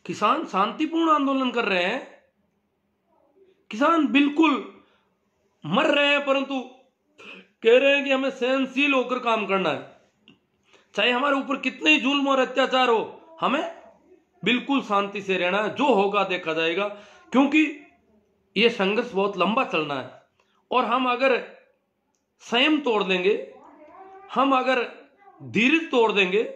किसान शांतिपूर्ण आंदोलन कर रहे हैं, किसान बिल्कुल मर रहे हैं, परंतु कह रहे हैं कि हमें सहनशील होकर काम करना है, चाहे हमारे ऊपर कितने ही जुल्म और अत्याचार हो, हमें बिल्कुल शांति से रहना है, जो होगा देखा जाएगा, क्योंकि यह संघर्ष बहुत लंबा चलना है। और हम अगर संयम तोड़ देंगे, हम अगर धीरज तोड़ देंगे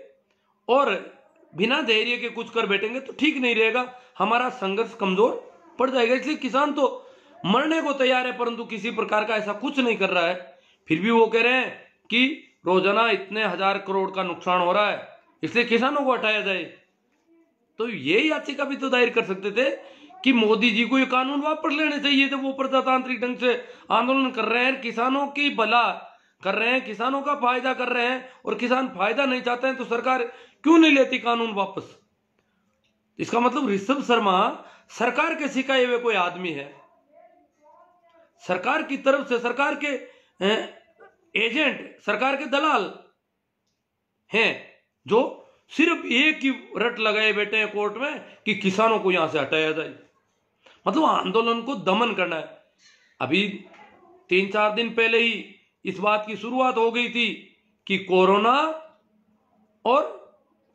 और बिना धैर्य के कुछ कर बैठेंगे तो ठीक नहीं रहेगा, हमारा संघर्ष कमजोर पड़ जाएगा। इसलिए किसान तो मरने को तैयार है, परंतु किसी प्रकार का ऐसा कुछ नहीं कर रहा है। फिर भी वो कह रहे हैं कि रोजाना इतने 1000 करोड़ का नुकसान हो रहा है, इसलिए किसानों को हटाया जाए। तो ये याचिका भी तो दायर कर सकते थे कि मोदी जी को ये कानून वापस लेने चाहिए थे। वो प्रजातांत्रिक ढंग से आंदोलन कर रहे हैं, किसानों की भला कर रहे हैं, किसानों का फायदा कर रहे हैं, और किसान फायदा नहीं चाहते हैं तो सरकार क्यों नहीं लेती कानून वापस? इसका मतलब ऋषभ शर्मा सरकार के सिखाए हुए कोई आदमी है, सरकार की तरफ से, सरकार के एजेंट, सरकार के दलाल हैं, जो सिर्फ एक ही रट लगाए बैठे हैं कोर्ट में कि किसानों को यहां से हटाया जाए। मतलब आंदोलन को दमन करना है। अभी 3-4 दिन पहले ही इस बात की शुरुआत हो गई थी कि कोरोना और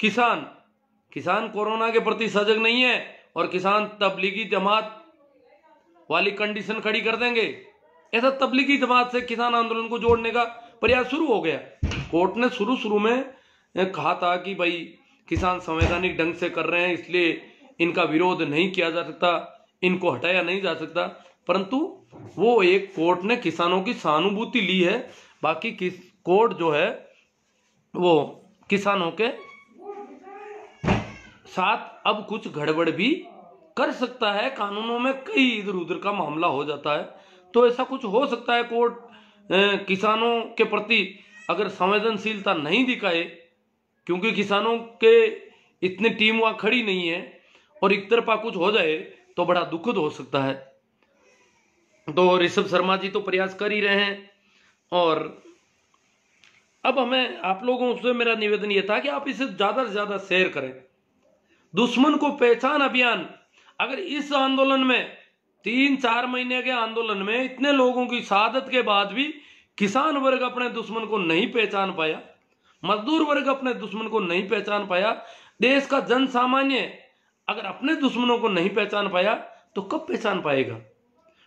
किसान कोरोना के प्रति सजग नहीं है, और किसान तबलीगी जमात वाली कंडीशन खड़ी कर देंगे। ऐसा तबलीगी जमात से किसान आंदोलन को जोड़ने का प्रयास शुरू हो गया। कोर्ट ने शुरू में कहा था कि भाई किसान संवैधानिक ढंग से कर रहे हैं, इसलिए इनका विरोध नहीं किया जा सकता, इनको हटाया नहीं जा सकता, परंतु वो एक कोर्ट ने किसानों की सहानुभूति ली है। बाकी कोर्ट जो है वो किसानों के साथ अब कुछ गड़बड़ भी कर सकता है। कानूनों में कई इधर उधर का मामला हो जाता है, तो ऐसा कुछ हो सकता है। कोर्ट किसानों के प्रति अगर संवेदनशीलता नहीं दिखाए, क्योंकि किसानों के इतनी टीम वहां खड़ी नहीं है, और एक तरफा कुछ हो जाए तो बड़ा दुखद हो सकता है। तो ऋषभ शर्मा जी तो प्रयास कर ही रहे हैं, और अब हमें आप लोगों से मेरा निवेदन यह था कि आप इसे ज्यादा से ज्यादा शेयर करें। दुश्मन को पहचान अभियान, अगर इस आंदोलन में 3-4 महीने के आंदोलन में इतने लोगों की शहादत के बाद भी किसान वर्ग अपने दुश्मन को नहीं पहचान पाया, मजदूर वर्ग अपने दुश्मन को नहीं पहचान पाया, देश का जन सामान्य अगर अपने दुश्मनों को नहीं पहचान पाया तो कब पहचान पाएगा?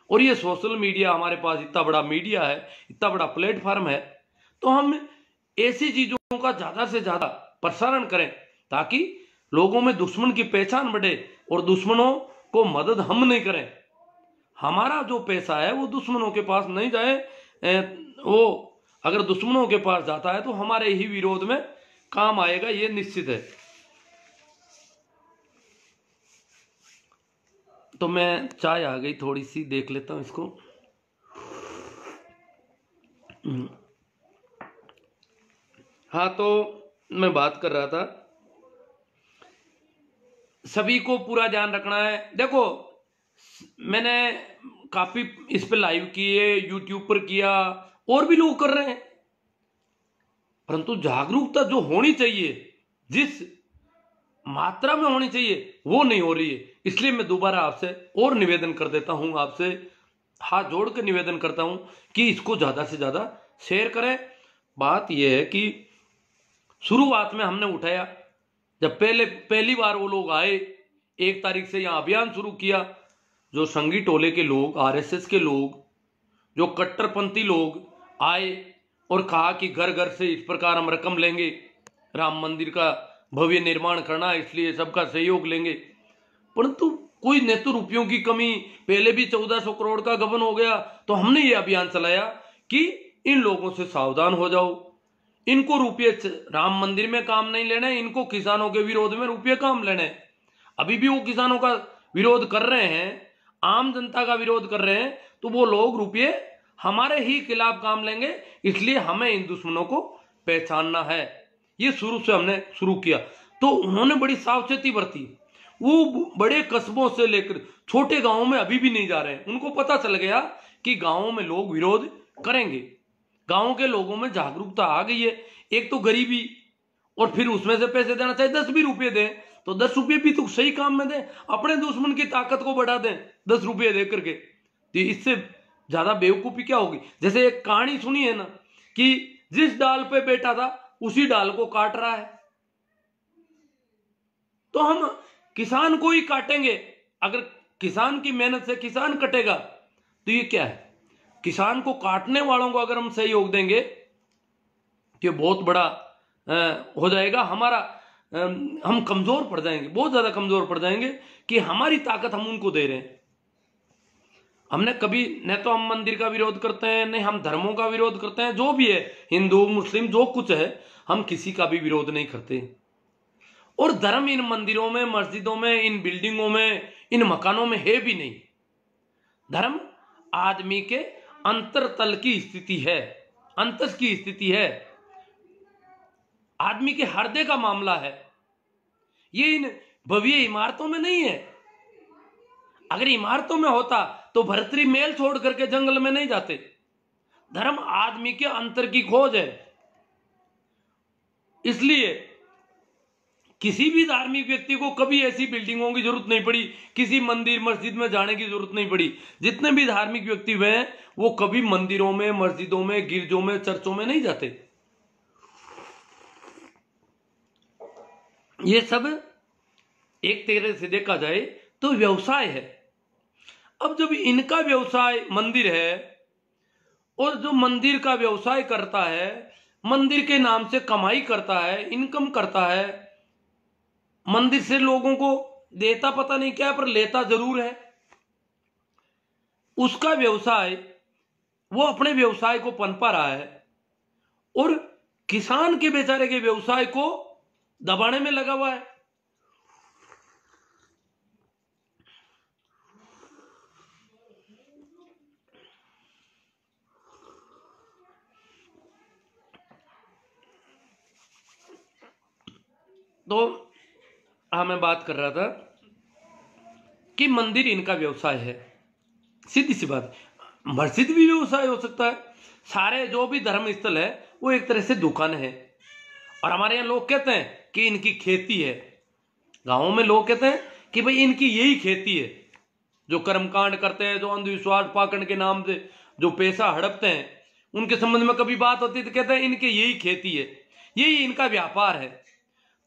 और ये सोशल मीडिया, हमारे पास इतना बड़ा मीडिया है, इतना बड़ा प्लेटफॉर्म है, तो हम ऐसी चीजों का ज्यादा से ज्यादा प्रसारण करें ताकि लोगों में दुश्मन की पहचान बढ़े, और दुश्मनों को मदद हम नहीं करें। हमारा जो पैसा है वो दुश्मनों के पास नहीं जाए, वो अगर दुश्मनों के पास जाता है तो हमारे ही विरोध में काम आएगा, ये निश्चित है। तो मैं चाय आ गई थोड़ी सी, देख लेता हूं इसको। हाँ, तो मैं बात कर रहा था, सभी को पूरा ध्यान रखना है। देखो, मैंने काफी इस पे लाइव किए, यूट्यूब पर किया, और भी लोग कर रहे हैं, परंतु जागरूकता जो होनी चाहिए, जिस मात्रा में होनी चाहिए, वो नहीं हो रही है। इसलिए मैं दोबारा आपसे और निवेदन कर देता हूं, आपसे हाथ जोड़ के निवेदन करता हूं कि इसको ज्यादा से ज्यादा शेयर करें। बात यह है कि शुरुआत में हमने उठाया, जब पहली बार वो लोग आए, 1 तारीख से यहां अभियान शुरू किया, जो संगी टोले के लोग, आरएसएस के लोग, जो कट्टरपंथी लोग आए और कहा कि घर घर से इस प्रकार हम रकम लेंगे, राम मंदिर का भव्य निर्माण करना, इसलिए सबका सहयोग लेंगे, परंतु कोई ने तो रुपयों की कमी, पहले भी 1400 करोड़ का गबन हो गया, तो हमने ये अभियान चलाया कि इन लोगों से सावधान हो जाओ, इनको रुपये राम मंदिर में काम नहीं लेने, इनको किसानों के विरोध में रुपये काम लेने। अभी भी वो किसानों का विरोध कर रहे हैं, आम जनता का विरोध कर रहे हैं, तो वो लोग रुपये हमारे ही खिलाफ काम लेंगे, इसलिए हमें इन दुश्मनों को पहचानना है। ये शुरू से हमने शुरू किया, तो उन्होंने बड़ी सावचेती बरती। वो बड़े कस्बों से लेकर छोटे गांवों में अभी भी नहीं जा रहे हैं। उनको पता चल गया कि गांवों में लोग विरोध करेंगे, गांव के लोगों में जागरूकता आ गई है। एक तो गरीबी, और फिर उसमें से पैसे देना, चाहे 10 भी रुपये दें, तो 10 रुपये भी तो सही काम में दें, अपने दुश्मन की ताकत को बढ़ा दें 10 रुपये दे करके। तो इससे ज्यादा बेवकूफी क्या होगी। जैसे एक कहानी सुनी है ना कि जिस डाल पे बैठा था उसी डाल को काट रहा है। तो हम किसान को ही काटेंगे। अगर किसान की मेहनत से किसान कटेगा तो ये क्या है। किसान को काटने वालों को अगर हम सहयोग देंगे तो बहुत बड़ा हो जाएगा हमारा। हम कमजोर पड़ जाएंगे, बहुत ज्यादा कमजोर पड़ जाएंगे कि हमारी ताकत हम उनको दे रहे हैं। हमने कभी न तो हम मंदिर का विरोध करते हैं, नहीं हम धर्मों का विरोध करते हैं, जो भी है हिंदू मुस्लिम जो कुछ है हम किसी का भी विरोध नहीं करते। और धर्म इन मंदिरों में, मस्जिदों में, इन बिल्डिंगों में, इन मकानों में है भी नहीं। धर्म आदमी के अंतरतल की स्थिति है, अंतस की स्थिति है, आदमी के हृदय का मामला है। ये इन भव्य इमारतों में नहीं है। अगर इमारतों में होता तो भर्तरी मेल छोड़ करके जंगल में नहीं जाते। धर्म आदमी के अंतर की खोज है। इसलिए किसी भी धार्मिक व्यक्ति को कभी ऐसी बिल्डिंगों की जरूरत नहीं पड़ी, किसी मंदिर मस्जिद में जाने की जरूरत नहीं पड़ी। जितने भी धार्मिक व्यक्ति हुए हैं वो कभी मंदिरों में, मस्जिदों में, गिरजों में, चर्चों में नहीं जाते। ये सब एक तरह से देखा जाए तो व्यवसाय है। अब जब इनका व्यवसाय मंदिर है और जो मंदिर का व्यवसाय करता है, मंदिर के नाम से कमाई करता है, इनकम करता है, मंदिर से लोगों को देता पता नहीं क्या पर लेता जरूर है, उसका व्यवसाय वो अपने व्यवसाय को पनपा रहा है और किसान के बेचारे के व्यवसाय को दबाने में लगा हुआ है। तो मैं बात कर रहा था कि मंदिर इनका व्यवसाय है, सीधी सी बात। मस्जिद भी व्यवसाय हो सकता है। सारे जो भी धर्म स्थल है वो एक तरह से दुकान है। और हमारे यहाँ लोग कहते हैं कि इनकी खेती है। गांवों में लोग कहते हैं कि भाई इनकी यही खेती है। जो कर्मकांड करते हैं, जो अंधविश्वास पाखंड के नाम से जो पैसा हड़पते हैं, उनके संबंध में कभी बात होती है तो कहते हैं इनकी यही खेती है, यही इनका व्यापार है।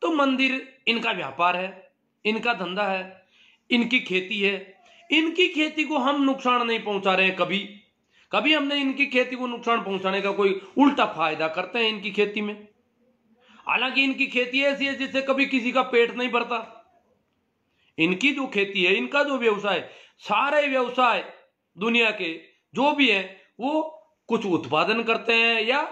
तो मंदिर इनका व्यापार है, इनका धंधा है, इनकी खेती है। इनकी खेती को हम नुकसान नहीं पहुंचा रहे हैं। कभी कभी हमने इनकी खेती को नुकसान पहुंचाने का कोई उल्टा फायदा करते हैं इनकी खेती में। हालांकि इनकी खेती ऐसी है जिससे कभी किसी का पेट नहीं भरता। इनकी जो खेती है, इनका जो व्यवसाय, सारे व्यवसाय दुनिया के जो भी है वो कुछ उत्पादन करते हैं या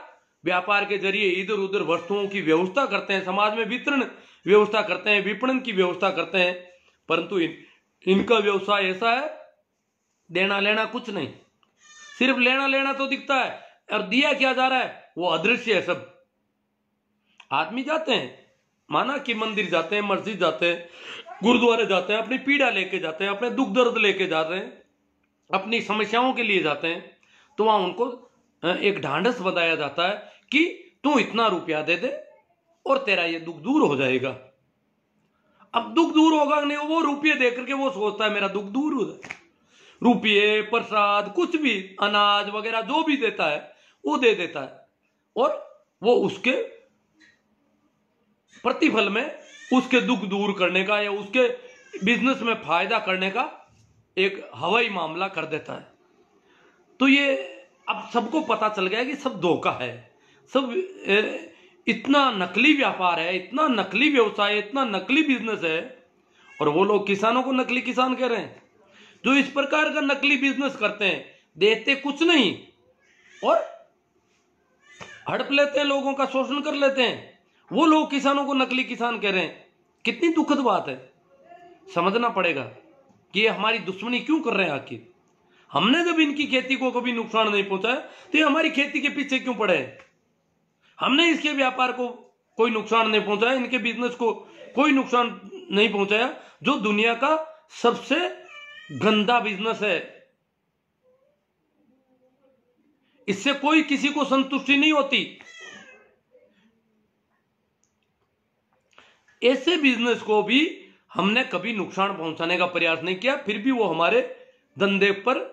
व्यापार के जरिए इधर उधर वस्तुओं की व्यवस्था करते हैं, समाज में वितरण व्यवस्था करते हैं, विपणन की व्यवस्था करते हैं। परंतु इनका व्यवसाय ऐसा है, देना लेना कुछ नहीं। सिर्फ लेना लेना तो दिखता है और दिया क्या जा रहा है वो अदृश्य है। सब आदमी जाते हैं, माना कि मंदिर जाते हैं, मस्जिद जाते हैं, गुरुद्वारे जाते हैं, अपनी पीड़ा लेके जाते हैं, अपने दुख दर्द लेके जाते हैं, अपनी समस्याओं के लिए जाते हैं। तो वहां उनको एक ढांढस बताया जाता है कि तू इतना रुपया दे दे और तेरा ये दुख दूर हो जाएगा। अब दुख दूर होगा नहीं, वो रुपये दे करके वो सोचता है मेरा दुख दूर हो जाए। रुपये, प्रसाद, कुछ भी अनाज वगैरह जो भी देता है वो दे देता है और वो उसके प्रतिफल में उसके दुख दूर करने का या उसके बिजनेस में फायदा करने का एक हवाई मामला कर देता है। तो ये अब सबको पता चल गया कि सब धोखा है, सब इतना नकली व्यापार है, इतना नकली व्यवसाय, इतना नकली बिजनेस है। और वो लोग किसानों को नकली किसान कह रहे हैं जो इस प्रकार का नकली बिजनेस करते हैं, देते कुछ नहीं और हड़प लेते हैं, लोगों का शोषण कर लेते हैं। वो लोग किसानों को नकली किसान कह रहे हैं। कितनी दुखद बात है। समझना पड़ेगा कि ये हमारी दुश्मनी क्यों कर रहे हैं। आखिर हमने जब इनकी खेती को कभी नुकसान नहीं पहुंचाया तो ये हमारी खेती के पीछे क्यों पड़े हैं। हमने इसके व्यापार को कोई नुकसान नहीं पहुंचाया, इनके बिजनेस को कोई नुकसान नहीं पहुंचाया, जो दुनिया का सबसे गंदा बिजनेस है। इससे कोई किसी को संतुष्टि नहीं होती। ऐसे बिजनेस को भी हमने कभी नुकसान पहुंचाने का प्रयास नहीं किया, फिर भी वो हमारे धंधे पर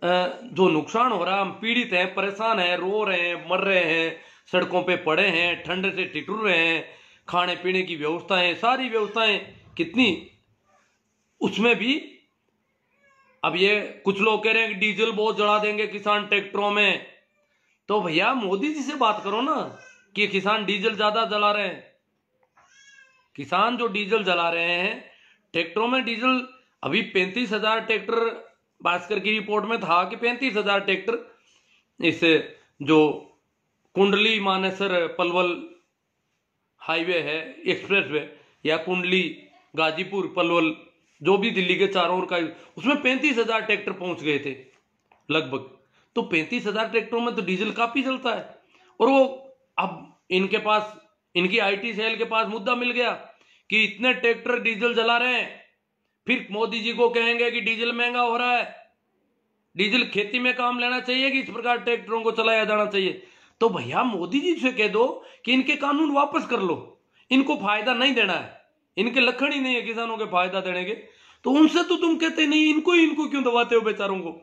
जो नुकसान हो रहा है, हम पीड़ित हैं, परेशान हैं, रो रहे हैं, मर रहे हैं, सड़कों पे पड़े हैं, ठंड से ठिठुर रहे हैं, खाने पीने की व्यवस्थाएं, सारी व्यवस्थाएं कितनी, उसमें भी अब ये कुछ लोग कह रहे हैं कि डीजल बहुत जला देंगे किसान ट्रैक्टरों में। तो भैया मोदी जी से बात करो ना कि किसान डीजल ज्यादा जला रहे हैं। किसान जो डीजल जला रहे हैं ट्रैक्टरों में, डीजल अभी 35,000 ट्रैक्टर, भास्कर की रिपोर्ट में था कि 35,000 ट्रैक्टर इस जो कुंडली मानेसर पलवल हाईवे है, एक्सप्रेस वे, या कुंडली गाजीपुर पलवल, जो भी दिल्ली के चारों ओर का, उसमें 35,000 ट्रैक्टर पहुंच गए थे लगभग। तो 35,000 ट्रैक्टरों में तो डीजल काफी जलता है। और वो अब इनके पास, इनकी आईटी सेल के पास मुद्दा मिल गया कि इतने ट्रैक्टर डीजल जला रहे हैं, फिर मोदी जी को कहेंगे कि डीजल महंगा हो रहा है, डीजल खेती में काम लेना चाहिए कि इस प्रकार ट्रैक्टरों को चलाया जाना चाहिए। तो भैया मोदी जी से कह दो कि इनके कानून वापस कर लो, इनको फायदा नहीं देना है, इनके लक्षण ही नहीं है किसानों के फायदा देने के। तो उनसे तो तुम कहते नहीं, इनको क्यों दबाते हो बेचारों को?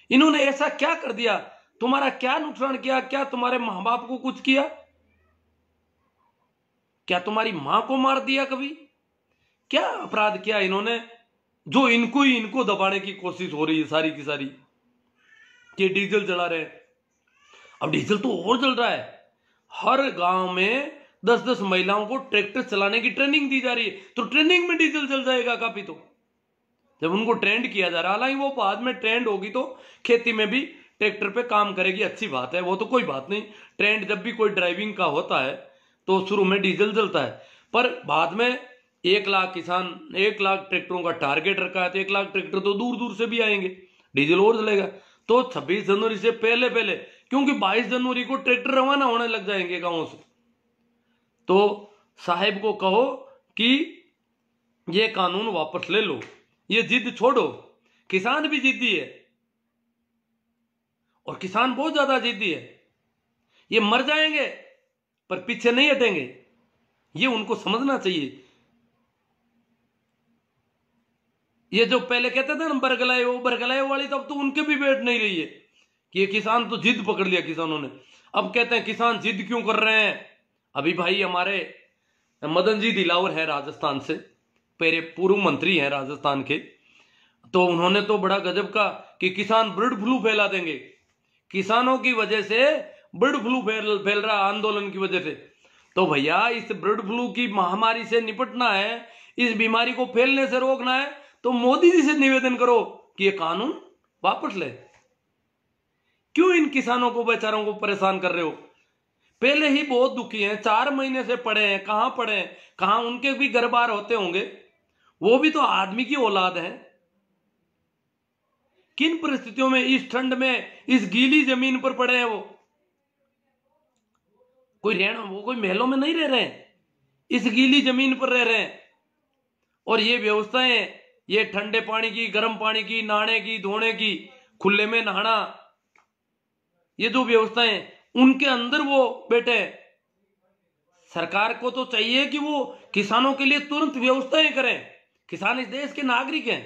इन्होंने ऐसा क्या कर दिया, तुम्हारा क्या नुकसान किया? क्या तुम्हारे मां बाप को कुछ किया? क्या तुम्हारी मां को मार दिया कभी? क्या अपराध किया इन्होंने जो इनको दबाने की कोशिश हो रही है सारी की सारी, कि डीजल जला रहे हैं। अब डीजल तो और जल रहा है, हर गांव में 10-10 महिलाओं को ट्रैक्टर चलाने की ट्रेनिंग दी जा रही है, तो ट्रेनिंग में डीजल जल जाएगा काफी। तो जब उनको ट्रेंड किया जा रहा है, हालांकि वो बाद में ट्रेंड होगी तो खेती में भी ट्रैक्टर पे काम करेगी, अच्छी बात है, वो तो कोई बात नहीं। ट्रेंड जब भी कोई ड्राइविंग का होता है तो शुरू में डीजल जलता है, पर बाद में 1 लाख किसान, 1 लाख ट्रैक्टरों का टारगेट रखा है, तो 1 लाख ट्रैक्टर तो दूर दूर से भी आएंगे, डीजल और जलेगा। तो 26 जनवरी से पहले पहले, क्योंकि 22 जनवरी को ट्रैक्टर रवाना होने लग जाएंगे गांवों से, तो साहेब को कहो कि ये कानून वापस ले लो, ये जिद छोड़ो। किसान भी जिद्दी है, और किसान बहुत ज्यादा जिद्दी है, ये मर जाएंगे पर पीछे नहीं हटेंगे, ये उनको समझना चाहिए। ये जो पहले कहते थे ना बरगलाए, वो बरगलाए वाली, तब तो उनके भी बैठ नहीं रही है कि ये किसान तो जिद पकड़ लिया किसानों ने। अब कहते हैं किसान जिद क्यों कर रहे हैं? अभी भाई हमारे मदन जी दिलावर है राजस्थान से, पहले पूर्व मंत्री हैं राजस्थान के, तो उन्होंने तो बड़ा गजब का कि किसान बर्ड फ्लू फैला देंगे, किसानों की वजह से बर्ड फ्लू फैल रहा आंदोलन की वजह से। तो भैया इस बर्ड फ्लू की महामारी से निपटना है, इस बीमारी को फैलने से रोकना है, तो मोदी जी से निवेदन करो कि ये कानून वापस ले। क्यों इन किसानों को बेचारों को परेशान कर रहे हो? पहले ही बहुत दुखी हैं, 4 महीने से पड़े हैं, कहां पड़े हैं, कहां उनके भी घर बार होते होंगे, वो भी तो आदमी की औलाद है। किन परिस्थितियों में इस ठंड में इस गीली जमीन पर पड़े हैं? वो कोई महलों में नहीं रह रहे हैं, इस गीली जमीन पर रह रहे हैं। और ये व्यवस्थाएं, ये ठंडे पानी की, गर्म पानी की, नहाने की, धोने की, खुले में नहाना, ये जो व्यवस्थाएं, उनके अंदर वो बैठे। सरकार को तो चाहिए कि वो किसानों के लिए तुरंत व्यवस्थाएं करें। किसान इस देश के नागरिक हैं।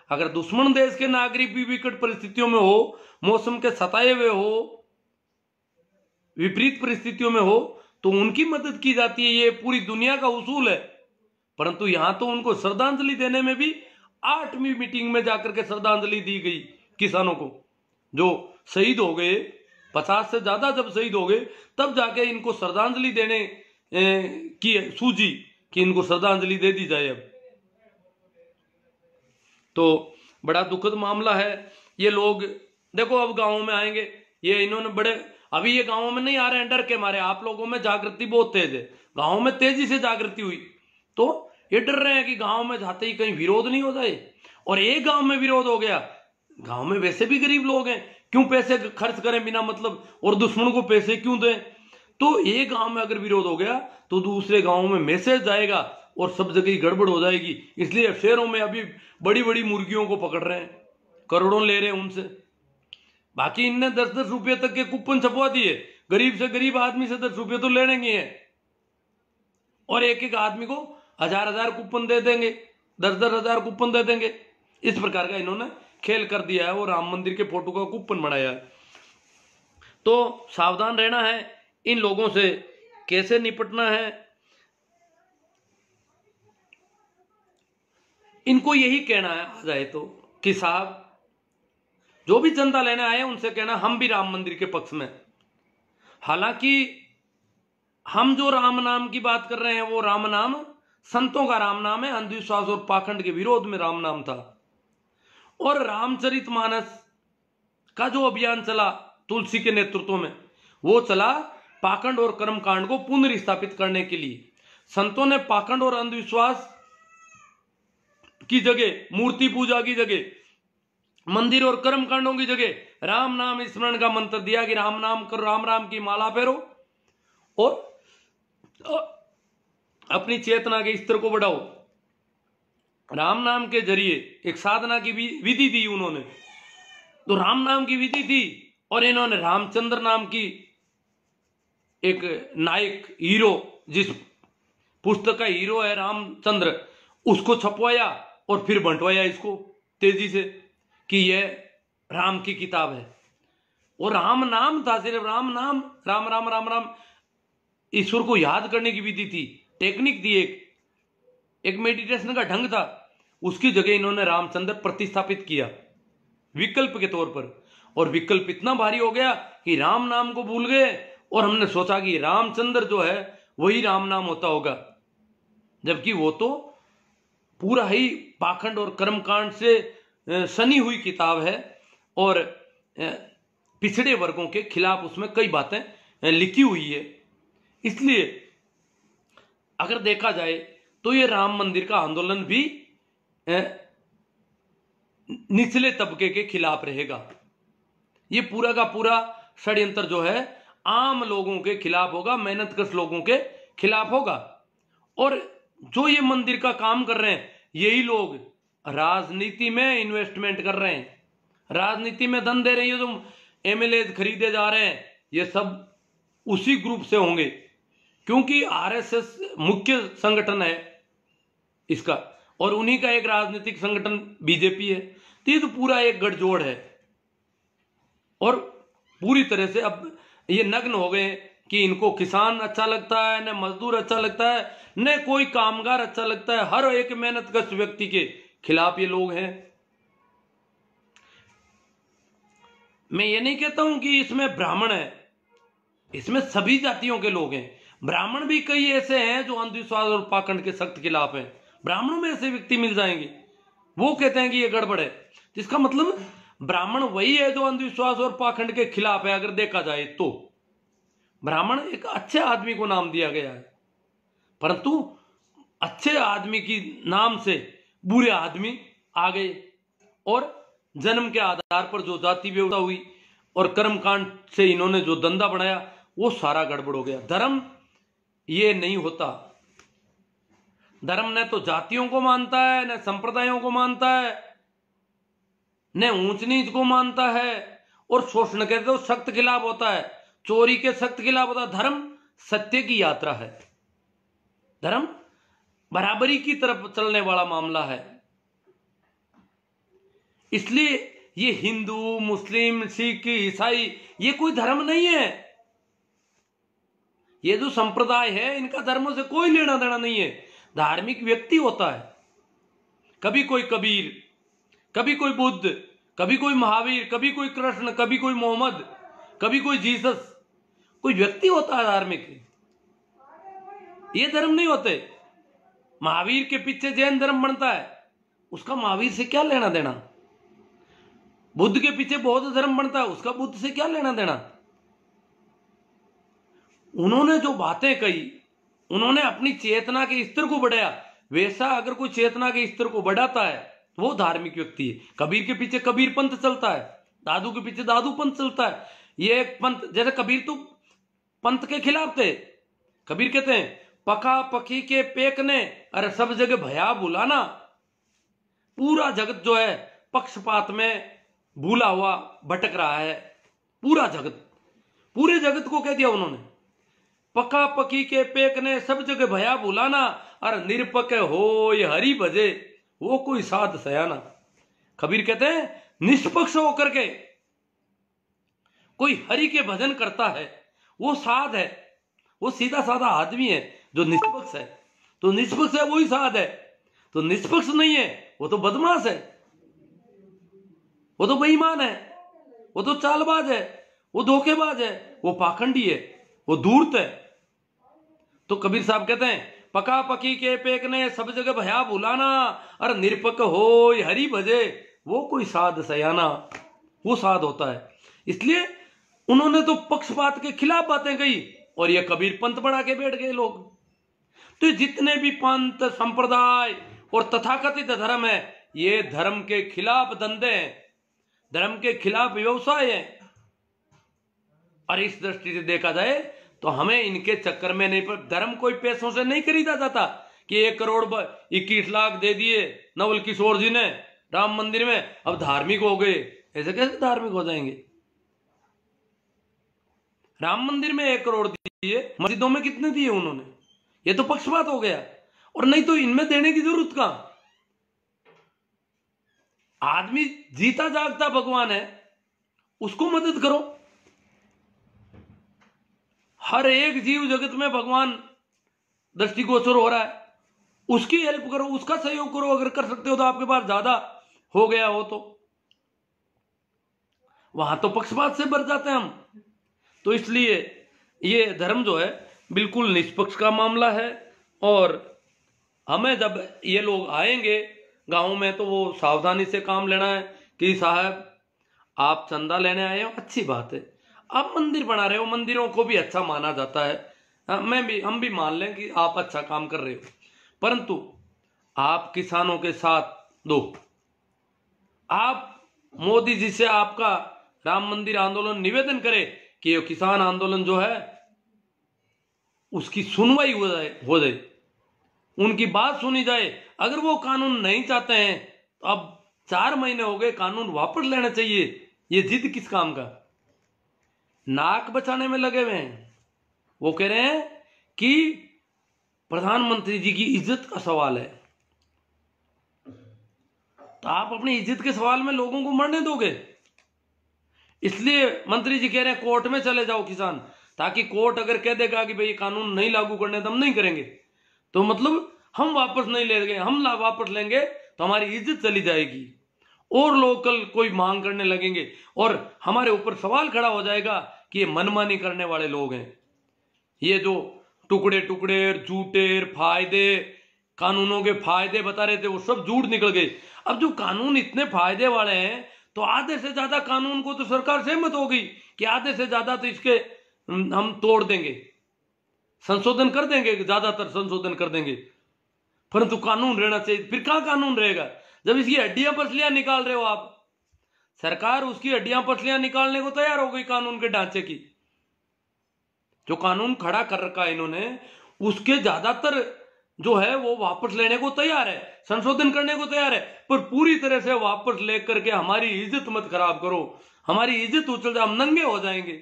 अगर दुश्मन देश के नागरिक भी विकट परिस्थितियों में हो, मौसम के सताए हुए हो, विपरीत परिस्थितियों में हो, तो उनकी मदद की जाती है, ये पूरी दुनिया का उसूल है। परंतु यहां तो उनको श्रद्धांजलि देने में भी 8वीं मीटिंग में जाकर के श्रद्धांजलि दी गई किसानों को, जो शहीद हो गए, 50 से ज्यादा जब शहीद हो गए, तब जाके इनको श्रद्धांजलि देने की सूझी कि इनको श्रद्धांजलि दे दी जाए। अब तो बड़ा दुखद मामला है। ये लोग देखो अब गांवों में आएंगे, ये इन्होंने बड़े, अभी ये गांवों में नहीं आ रहे हैं डर के मारे, आप लोगों में जागृति बहुत तेज है, गांवों में तेजी से जागृति हुई, तो ये डर रहे हैं कि गांव में जाते ही कहीं विरोध नहीं हो जाए। और एक गांव में विरोध हो गया, गांव में वैसे भी गरीब लोग हैं, क्यों पैसे खर्च करें बिना मतलब, और दुश्मन को पैसे क्यों दें? तो एक गांव में अगर विरोध हो गया तो दूसरे गांव में मैसेज जाएगा और सब जगह गड़बड़ हो जाएगी। इसलिए शहरों में अभी बड़ी बड़ी मुर्गियों को पकड़ रहे हैं, करोड़ों ले रहे हैं उनसे। बाकी इनने 10-10 रुपये तक के कूपन छपवा दिए, गरीब से गरीब आदमी से 10 रुपये तो लेने ही है। और एक एक आदमी को 1000 कूपन दे देंगे, 10-10 हजार कूपन दे देंगे। इस प्रकार का इन्होंने खेल कर दिया है, वो राम मंदिर के फोटो का कूपन बनाया है। तो सावधान रहना है, इन लोगों से कैसे निपटना है। इनको यही कहना है आ जाए तो कि साहब जो भी चंदा लेने आए उनसे कहना हम भी राम मंदिर के पक्ष में। हालांकि हम जो राम नाम की बात कर रहे हैं वो राम नाम संतों का राम नाम है, अंधविश्वास और पाखंड के विरोध में राम नाम था। और रामचरितमानस का जो अभियान चला तुलसी के नेतृत्व में, वो चला पाखंड और कर्मकांड को पुनर्स्थापित करने के लिए। संतों ने पाखंड और अंधविश्वास की जगह, मूर्ति पूजा की जगह, मंदिर और कर्मकांडों की जगह राम नाम स्मरण का मंत्र दिया कि राम नाम करो, राम राम की माला फेरो और अपनी चेतना के स्तर को बढ़ाओ। राम नाम के जरिए एक साधना की विधि दी उन्होंने। तो राम नाम की विधि थी और इन्होंने रामचंद्र नाम की एक नायक हीरो, जिस पुस्तक का हीरो है रामचंद्र, उसको छपवाया और फिर बंटवाया इसको तेजी से कि यह राम की किताब है। और राम नाम था, सिर्फ राम नाम, राम राम राम राम, ईश्वर को याद करने की विधि थी, टेक्निक थी, एक मेडिटेशन का ढंग था। उसकी जगह इन्होंने रामचंद्र प्रतिस्थापित किया विकल्प के तौर पर। और विकल्प इतना भारी हो गया कि राम नाम को भूल गए और हमने सोचा कि रामचंद्र जो है वही राम नाम होता होगा, जबकि वो तो पूरा ही पाखंड और कर्मकांड से सनी हुई किताब है और पिछड़े वर्गों के खिलाफ उसमें कई बातें लिखी हुई है। इसलिए अगर देखा जाए तो ये राम मंदिर का आंदोलन भी निचले तबके के खिलाफ रहेगा। ये पूरा का पूरा षड्यंत्र जो है आम लोगों के खिलाफ होगा, मेहनतकश लोगों के खिलाफ होगा। और जो ये मंदिर का काम कर रहे हैं यही लोग राजनीति में इन्वेस्टमेंट कर रहे हैं, राजनीति में धन दे रहे हैं। ये जो एमएलए खरीदे जा रहे हैं ये सब उसी ग्रुप से होंगे, क्योंकि आरएसएस मुख्य संगठन है इसका और उन्हीं का एक राजनीतिक संगठन बीजेपी है। तो ये तो पूरा एक गठजोड़ है और पूरी तरह से अब ये नग्न हो गए कि इनको किसान अच्छा लगता है, न मजदूर अच्छा लगता है, न कोई कामगार अच्छा लगता है। हर एक मेहनतकश व्यक्ति के खिलाफ ये लोग हैं। मैं ये नहीं कहता हूं कि इसमें ब्राह्मण है, इसमें सभी जातियों के लोग हैं। ब्राह्मण भी कई ऐसे हैं जो अंधविश्वास और पाखंड के सख्त खिलाफ हैं। ब्राह्मणों में ऐसे व्यक्ति मिल जाएंगे, वो कहते हैं कि ये गड़बड़ है। इसका मतलब ब्राह्मण वही है जो अंधविश्वास और पाखंड के खिलाफ है। अगर देखा जाए तो ब्राह्मण एक अच्छे आदमी को नाम दिया गया है, परंतु अच्छे आदमी की नाम से बुरे आदमी आ गए और जन्म के आधार पर जो जाति व्यवस्था हुई और कर्मकांड से इन्होंने जो धंधा बनाया वो सारा गड़बड़ हो गया। धर्म ये नहीं होता। धर्म न तो जातियों को मानता है, न संप्रदायों को मानता है, न ऊंच नीच को मानता है और शोषण के तो सख्त खिलाफ होता है, चोरी के सख्त खिलाफ होता है। धर्म सत्य की यात्रा है, धर्म बराबरी की तरफ चलने वाला मामला है। इसलिए ये हिंदू, मुस्लिम, सिख, ईसाई ये कोई धर्म नहीं है। ये जो संप्रदाय है इनका धर्मों से कोई लेना देना नहीं है। धार्मिक व्यक्ति होता है, कभी कोई कबीर, कभी कोई बुद्ध, कभी कोई महावीर, कभी कोई कृष्ण, कभी कोई मोहम्मद, कभी कोई जीसस। कोई व्यक्ति होता है धार्मिक, ये धर्म नहीं होते। महावीर के पीछे जैन धर्म बनता है, उसका महावीर से क्या लेना देना। बुद्ध के पीछे बौद्ध धर्म बनता है, उसका बुद्ध से क्या लेना देना। उन्होंने जो बातें कही, उन्होंने अपनी चेतना के स्तर को बढ़ाया। वैसा अगर कोई चेतना के स्तर को बढ़ाता है वो धार्मिक व्यक्ति है। कबीर के पीछे कबीर पंथ चलता है, दादू के पीछे दादू पंथ चलता है। ये एक पंथ, जैसे कबीर तो पंथ के खिलाफ थे। कबीर कहते हैं पका पकी के पेकने, अरे सब जगह भया बुलाना। पूरा जगत जो है पक्षपात में भूला हुआ भटक रहा है। पूरा जगत, पूरे जगत को कह दिया उन्होंने पका पकी के पेकने सब जगह भया बुलाना, और निरपक हो ये हरि भजे वो कोई साध सयाना। कबीर कहते हैं निष्पक्ष होकर के कोई हरि के भजन करता है वो साध है, वो सीधा साधा आदमी है जो निष्पक्ष है। तो निष्पक्ष है वही साध है, तो निष्पक्ष नहीं है वो तो बदमाश है, वो तो बेईमान है, वो तो चालबाज है, वो धोखेबाज है, वो पाखंडी है, वो धूर्त है। तो कबीर साहब कहते हैं पका पकी के पेकने सब जगह भया बुलाना, और निरपक हो हरि भजे वो कोई साध सयाना, वो साध होता है। इसलिए उन्होंने तो पक्षपात के खिलाफ बातें कही, और ये कबीर पंथ बढ़ा के बैठ गए लोग। तो जितने भी पंथ संप्रदाय और तथाकथित धर्म है, ये धर्म के खिलाफ धंधे हैं, धर्म के खिलाफ व्यवसाय है। और इस दृष्टि से देखा जाए तो हमें इनके चक्कर में नहीं, पर धर्म कोई पैसों से नहीं खरीदा जाता कि 1 करोड़ 21 लाख दे दिए नवल किशोर जी ने राम मंदिर में, अब धार्मिक हो गए। ऐसे कैसे धार्मिक हो जाएंगे? राम मंदिर में 1 करोड़ दिए, मस्जिदों में कितने दिए उन्होंने? ये तो पक्षपात हो गया। और नहीं तो इनमें देने की जरूरत कहां? आदमी जीता जागता भगवान है, उसको मदद करो। हर एक जीव जगत में भगवान दृष्टिगोचर हो रहा है, उसकी हेल्प करो, उसका सहयोग करो। अगर कर सकते हो तो, आपके पास ज्यादा हो गया हो तो वहां तो पक्षपात से भर जाते हैं हम। तो इसलिए ये धर्म जो है बिल्कुल निष्पक्ष का मामला है। और हमें जब ये लोग आएंगे गांव में तो वो सावधानी से काम लेना है कि साहब आप चंदा लेने आए हो, अच्छी बात है, आप मंदिर बना रहे हो, मंदिरों को भी अच्छा माना जाता है, हम भी मान लें कि आप अच्छा काम कर रहे हो, परंतु आप किसानों के साथ दो। आप मोदी जी से आपका राम मंदिर आंदोलन निवेदन करे कि ये किसान आंदोलन जो है उसकी सुनवाई हो जाए, उनकी बात सुनी जाए। अगर वो कानून नहीं चाहते हैं तो अब 4 महीने हो गए, कानून वापस लेना चाहिए। ये जिद किस काम का? नाक बचाने में लगे हुए हैं। वो कह रहे हैं कि प्रधानमंत्री जी की इज्जत का सवाल है, तो आप अपनी इज्जत के सवाल में लोगों को मरने दोगे? इसलिए मंत्री जी कह रहे हैं कोर्ट में चले जाओ किसान, ताकि कोर्ट अगर कह देगा कि भाई ये कानून नहीं लागू करने तो हम नहीं करेंगे, तो मतलब हम वापस नहीं लेंगे, हम वापस लेंगे तो हमारी इज्जत चली जाएगी, और लोग कल कोई मांग करने लगेंगे और हमारे ऊपर सवाल खड़ा हो जाएगा कि ये मनमानी करने वाले लोग हैं। ये जो टुकड़े टुकड़े झूठे फायदे कानूनों के फायदे बता रहे थे वो सब झूठ निकल गए। अब जो कानून इतने फायदे वाले हैं तो आधे से ज्यादा कानून को तो सरकार सहमत हो गई कि आधे से ज्यादा तो इसके हम तोड़ देंगे, संशोधन कर देंगे, ज्यादातर संशोधन कर देंगे, परंतु कानून रहना चाहिए। फिर कहां कानून रहेगा जब इसकी हड्डियां पसलियां निकाल रहे हो आप? सरकार उसकी हड्डियां पसलियां निकालने को तैयार हो गई कानून के ढांचे की। जो कानून खड़ा कर रखा है इन्होंने उसके ज्यादातर जो है वो वापस लेने को तैयार है, संशोधन करने को तैयार है, पर पूरी तरह से वापस लेकर के हमारी इज्जत मत खराब करो, हमारी इज्जत उछल जाए, हम नंगे हो जाएंगे।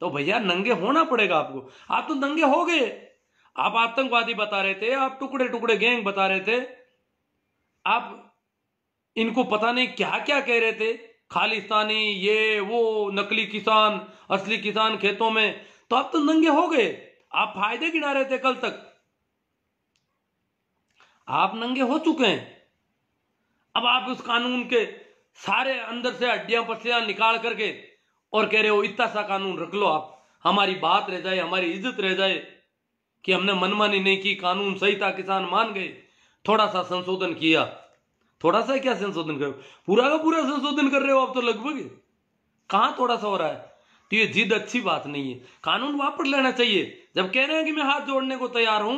तो भैया नंगे होना पड़ेगा आपको। आप तो नंगे हो गए, आप आतंकवादी बता रहे थे, आप टुकड़े टुकड़े गैंग बता रहे थे, आप इनको पता नहीं क्या क्या कह रहे थे, खालिस्तानी ये वो, नकली किसान असली किसान खेतों में, तो आप तो नंगे हो गए। आप फायदे गिना रहे थे कल तक, आप नंगे हो चुके हैं। अब आप उस कानून के सारे अंदर से हड्डियां पसलियां निकाल करके और कह रहे हो इतना सा कानून रख लो, आप हमारी बात रह जाए, हमारी इज्जत रह जाए कि हमने मनमानी नहीं की, कानून सही था, किसान मान गए, थोड़ा सा संशोधन किया। थोड़ा सा क्या संशोधन कर रहे हो, पूरा का पूरा संशोधन कर रहे हो आप तो लगभग। कहां थोड़ा सा हो रहा है? तो ये जिद अच्छी बात नहीं है, कानून वापस लेना चाहिए। जब कह रहे हैं कि मैं हाथ जोड़ने को तैयार हूं,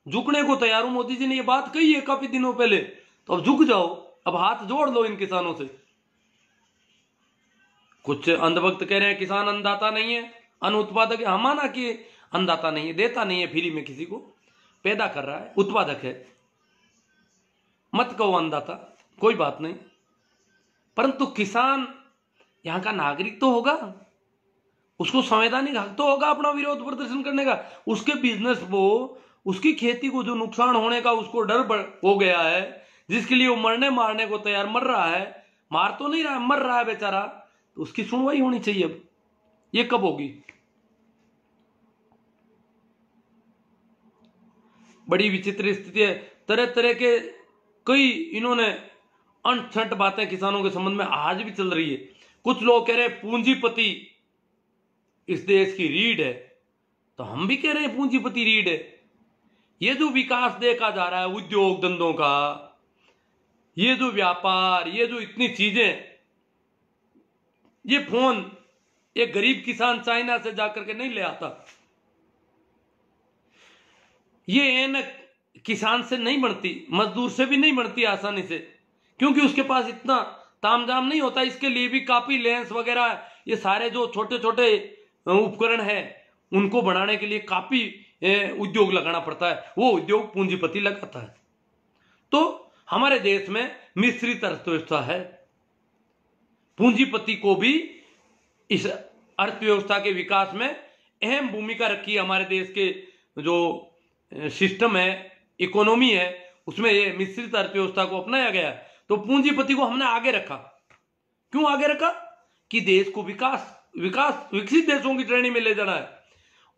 झुकने को तैयार हूं, मोदी जी ने ये बात कही है काफी दिनों पहले, तो अब झुक जाओ, अब हाथ जोड़ लो इन किसानों से। कुछ अंधभक्त कह रहे हैं किसान अन्नदाता नहीं है, अन्न उत्पादक है। हम माना कि अन्नदाता नहीं है, देता नहीं है फ्री में, किसी को पैदा कर रहा है, उत्पादक है, मत कहो अन्नदाता, कोई बात नहीं, परंतु किसान यहां का नागरिक तो होगा, उसको संवैधानिक हक तो होगा अपना विरोध प्रदर्शन करने का। उसके बिजनेस वो, उसकी खेती को जो नुकसान होने का उसको डर हो गया है, जिसके लिए वो मरने मारने को तैयार, मर रहा है, मार तो नहीं रहा है, मर रहा है बेचारा, तो उसकी सुनवाई होनी चाहिए। अब ये कब होगी? बड़ी विचित्र स्थिति है। तरह तरह के कई इन्होंने अनछट बातें किसानों के संबंध में आज भी चल रही है। कुछ लोग कह रहे हैं पूंजीपति इस देश की रीढ़ है, तो हम भी कह रहे हैं पूंजीपति रीढ़ है। ये जो विकास देखा जा रहा है उद्योग धंधों का, ये जो व्यापार, ये जो इतनी चीजें, ये फोन एक गरीब किसान चाइना से जाकर के नहीं ले आता, ये ऐनक किसान से नहीं बनती, मजदूर से भी नहीं बनती आसानी से, क्योंकि उसके पास इतना तामझाम नहीं होता। इसके लिए भी काफी लेंस वगैरह, ये सारे जो छोटे छोटे उपकरण है, उनको बनाने के लिए काफी उद्योग लगाना पड़ता है, वो उद्योग पूंजीपति लगाता है। तो हमारे देश में मिश्रित अर्थव्यवस्था है। पूंजीपति को भी इस अर्थव्यवस्था के विकास में अहम भूमिका रखी है। हमारे देश के जो सिस्टम है, इकोनॉमी है, उसमें ये मिश्रित अर्थव्यवस्था को अपनाया गया। तो पूंजीपति को हमने आगे रखा। क्यों आगे रखा? कि देश को विकसित देशों की श्रेणी में ले जाना है,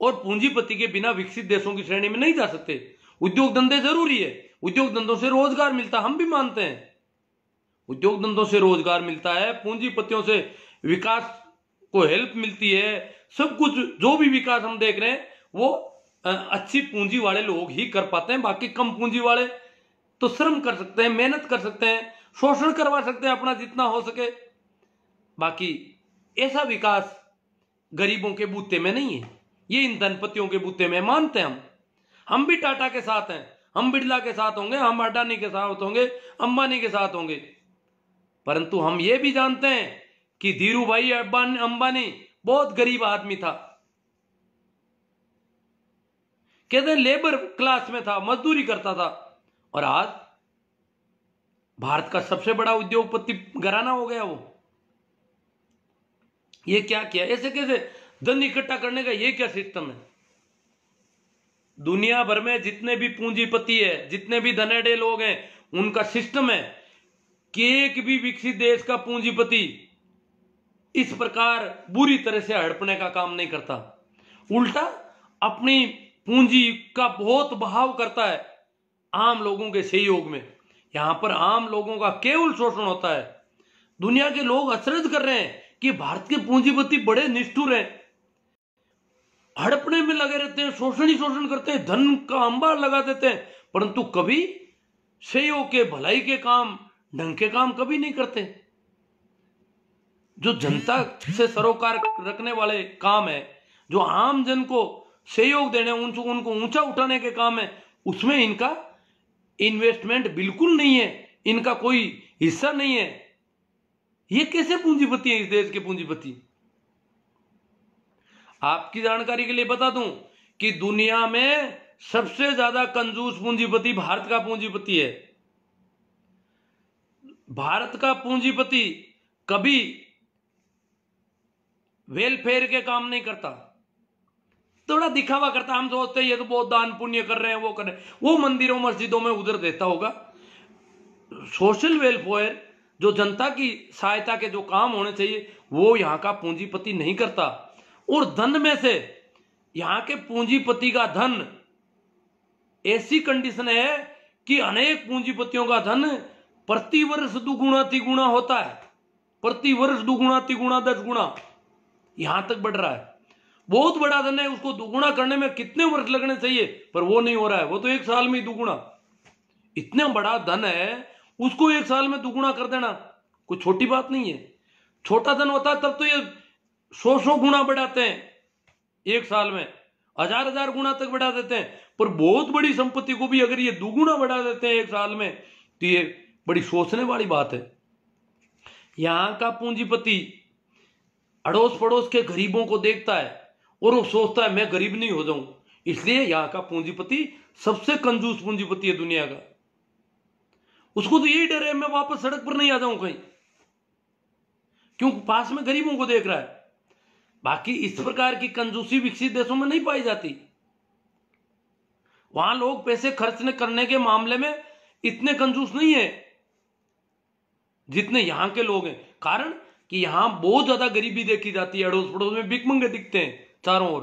और पूंजीपति के बिना विकसित देशों की श्रेणी में नहीं जा सकते। उद्योग धंधे जरूरी है, उद्योग धंधों से रोजगार मिलता है, हम भी मानते हैं उद्योग धंधों से रोजगार मिलता है, पूंजीपतियों से विकास को हेल्प मिलती है। सब कुछ जो भी विकास हम देख रहे हैं वो अच्छी पूंजी वाले लोग ही कर पाते हैं। बाकी कम पूंजी वाले तो श्रम कर सकते हैं, मेहनत कर सकते हैं, शोषण करवा सकते हैं अपना जितना हो सके। बाकी ऐसा विकास गरीबों के बूते में नहीं है, ये इन धनपतियों के बूते में मानते हैं हम भी टाटा के साथ हैं, हम बिरला के साथ होंगे, हम अडानी के साथ होंगे, अंबानी के साथ होंगे। परंतु हम ये भी जानते हैं कि धीरू भाई अंबानी बहुत गरीब आदमी था, कहते हैं लेबर क्लास में था, मजदूरी करता था, और आज भारत का सबसे बड़ा उद्योगपति घराना हो गया वो। ये क्या किया? ऐसे कैसे धन इकट्ठा करने का ये क्या सिस्टम है? दुनिया भर में जितने भी पूंजीपति है, जितने भी धनेडे लोग हैं, उनका सिस्टम है कि एक भी विकसित देश का पूंजीपति इस प्रकार बुरी तरह से हड़पने का काम नहीं करता। उल्टा अपनी पूंजी का बहुत बहाव करता है आम लोगों के सहयोग में। यहां पर आम लोगों का केवल शोषण होता है। दुनिया के लोग अचरज कर रहे हैं कि भारत के पूंजीपति बड़े निष्ठुर हैं, हड़पने में लगे रहते हैं, शोषण ही शोषण करते हैं, धन का अंबार लगा देते हैं, परंतु कभी सहयोग के, भलाई के काम, ढंग के काम कभी नहीं करते। जो जनता से सरोकार रखने वाले काम है, जो आम जन को सहयोग देने, उनको ऊंचा उठाने के काम है, उसमें इनका इन्वेस्टमेंट बिल्कुल नहीं है, इनका कोई हिस्सा नहीं है। ये कैसे पूंजीपति है इस देश के पूंजीपति? आपकी जानकारी के लिए बता दूं कि दुनिया में सबसे ज्यादा कंजूस पूंजीपति भारत का पूंजीपति है। भारत का पूंजीपति कभी वेलफेयर के काम नहीं करता, थोड़ा दिखावा करता। हम सोचते हैं ये तो बहुत दान पुण्य कर रहे हैं, वो कर रहे हैं, वो मंदिरों मस्जिदों में उधर देता होगा। सोशल वेलफेयर, जो जनता की सहायता के जो काम होने चाहिए, वो यहां का पूंजीपति नहीं करता। और धन में से यहां के पूंजीपति का धन, ऐसी कंडीशन है कि अनेक पूंजीपतियों का धन प्रति वर्ष दुगुना तिगुना होता है, प्रति वर्ष दुगुना तिगुना 10 गुना यहां तक बढ़ रहा है। बहुत बड़ा धन है, उसको दुगुना करने में कितने वर्ष लगने चाहिए, पर वो नहीं हो रहा है, वो तो 1 साल में ही दुगुना। इतना बड़ा धन है, उसको 1 साल में दुगुना कर देना कोई छोटी बात नहीं है। छोटा धन होता है तब तो ये 100 गुना बढ़ाते हैं 1 साल में, 1000 गुना तक बढ़ा देते हैं, पर बहुत बड़ी संपत्ति को भी अगर ये दुगुना बढ़ा देते हैं 1 साल में, तो ये बड़ी सोचने वाली बात है। यहां का पूंजीपति अड़ोस पड़ोस के गरीबों को देखता है और वो सोचता है मैं गरीब नहीं हो जाऊं, इसलिए यहां का पूंजीपति सबसे कंजूस पूंजीपति है दुनिया का। उसको तो यही डर है मैं वापस सड़क पर नहीं आ जाऊं कहीं, क्यों? पास में गरीबों को देख रहा है। बाकी इस प्रकार की कंजूसी विकसित देशों में नहीं पाई जाती। वहां लोग पैसे खर्च करने के मामले में इतने कंजूस नहीं है जितने यहां के लोग हैं। कारण कि यहां बहुत ज्यादा गरीबी देखी जाती है, अड़ोस पड़ोस में भिखमंगे दिखते हैं चारों ओर,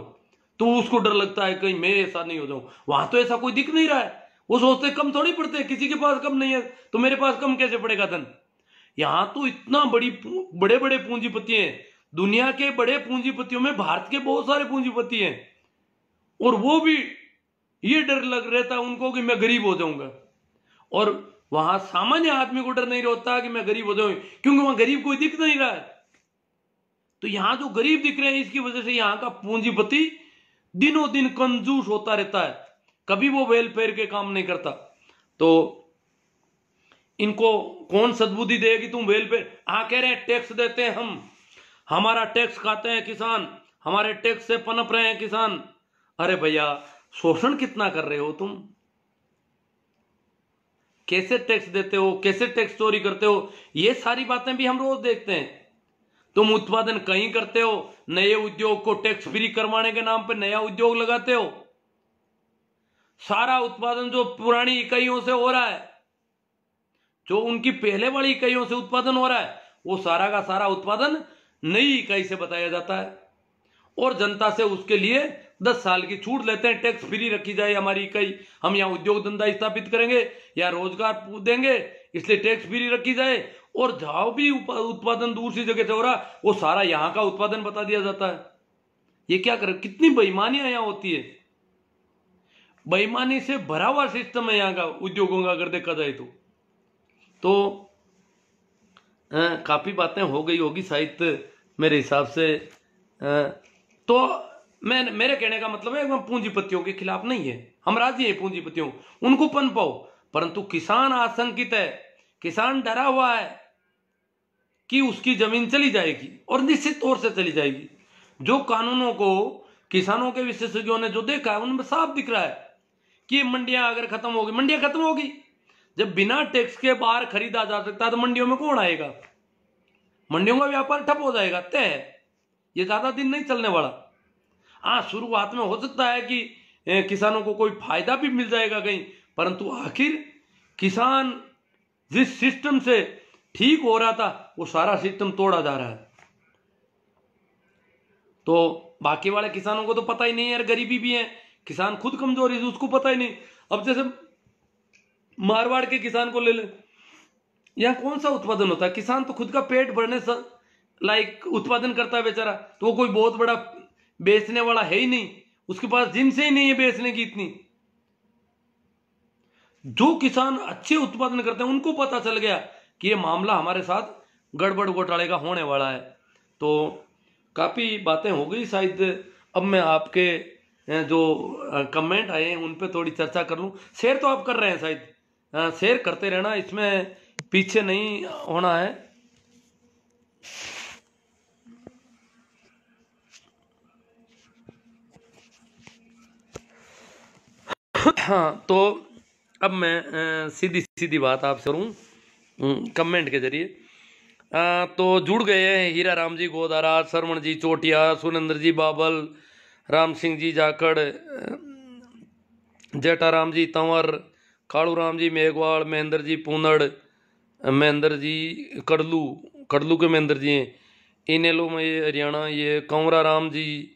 तो उसको डर लगता है कहीं मैं ऐसा नहीं हो जाऊं। वहां तो ऐसा कोई दिख नहीं रहा है, वो सोचते कम थोड़ी पड़ते हैं, किसी के पास कम नहीं है तो मेरे पास कम कैसे पड़ेगा धन। यहां तो इतना बड़े बड़े पूंजीपति हैं, दुनिया के बड़े पूंजीपतियों में भारत के बहुत सारे पूंजीपति हैं, और वो भी ये डर लग रहता है उनको कि मैं गरीब हो जाऊंगा। और वहां सामान्य आदमी को डर नहीं रहता कि मैं गरीब हो जाऊं, क्योंकि वहां गरीब कोई दिख नहीं रहा है। तो यहां जो गरीब दिख रहे हैं इसकी वजह से यहां का पूंजीपति दिनों दिन कंजूस होता रहता है, कभी वो वेलफेयर के काम नहीं करता। तो इनको कौन सद्बुद्धि देगी कि तुम वेलफेयर, कह रहे हैं टैक्स देते हैं हम, हमारा टैक्स खाते हैं किसान, हमारे टैक्स से पनप रहे हैं किसान। अरे भैया, शोषण कितना कर रहे हो तुम, कैसे टैक्स देते हो, कैसे टैक्स चोरी करते हो, ये सारी बातें भी हम रोज देखते हैं। तुम उत्पादन कहीं करते हो, नए उद्योग को टैक्स फ्री करवाने के नाम पे नया उद्योग लगाते हो। सारा उत्पादन जो पुरानी इकाइयों से हो रहा है, जो उनकी पहले वाली इकाइयों से उत्पादन हो रहा है, वो सारा का सारा उत्पादन नई इकाई से बताया जाता है, और जनता से उसके लिए 10 साल की छूट लेते हैं, टैक्स फ्री रखी जाए हमारी इकाई, हम यहाँ उद्योग धंधा स्थापित करेंगे या रोजगार देंगे, इसलिए टैक्स फ्री रखी जाए। और जहां भी उत्पादन दूसरी जगह से हो रहा वो सारा यहाँ का उत्पादन बता दिया जाता है। ये क्या कर, कितनी बेईमानियां यहाँ होती है, बेईमानी से भरा हुआ सिस्टम है यहाँ का उद्योगों का, अगर देखा जाए तो काफी बातें हो गई होगी शायद मेरे हिसाब से। तो मेरे कहने का मतलब है हम पूंजीपतियों के खिलाफ नहीं है, हम राजी हैं पूंजीपतियों, उनको पनपाओ, परंतु किसान आशंकित है, किसान डरा हुआ है कि उसकी जमीन चली जाएगी, और निश्चित तौर से चली जाएगी। जो कानूनों को किसानों के विशेषज्ञों ने जो देखा है उनमें साफ दिख रहा है कि मंडियां अगर खत्म होगी, मंडियां खत्म होगी। जब बिना टैक्स के बाहर खरीदा जा सकता है तो मंडियों में कौन आएगा, मंडियों का व्यापार ठप हो जाएगा, तय है, ये ज्यादा दिन नहीं चलने वाला। हाँ, शुरुआत में हो सकता है कि किसानों को कोई फायदा भी मिल जाएगा कहीं, परंतु आखिर किसान जिस सिस्टम से ठीक हो रहा था वो सारा सिस्टम तोड़ा जा रहा है। तो बाकी वाले किसानों को तो पता ही नहीं है यार, गरीबी भी है, किसान खुद कमजोर है उसको पता ही नहीं। अब जैसे मारवाड़ के किसान को ले ले, यहाँ कौन सा उत्पादन होता है, किसान तो खुद का पेट भरने लाइक उत्पादन करता है बेचारा, तो वो कोई बहुत बड़ा बेचने वाला है ही नहीं, उसके पास जिनसे ही नहीं है बेचने की इतनी। जो किसान अच्छे उत्पादन करते हैं उनको पता चल गया कि ये मामला हमारे साथ गड़बड़ घोटाले का होने वाला है। तो काफी बातें हो गई शायद, अब मैं आपके जो कमेंट आए हैं उन पे थोड़ी चर्चा कर लूं। शेयर तो आप कर रहे हैं शायद, शेयर करते रहना, इसमें पीछे नहीं होना है। हाँ, तो अब मैं सीधी सीधी बात आपसे करूँ कमेंट के जरिए। तो जुड़ गए हैं हीरा राम जी गोदारा, सरवण जी चोटिया, सुरेंद्र जी बाबल, राम सिंह जी जाखड़, जेठाराम जी तंवर, कालू राम जी मेघवाल, महेंद्र जी पूनड़, महेंद्र जी कड़लू के महेंद्र जी हैं, इनेलो में ये हरियाणा, ये कंवरा राम जी।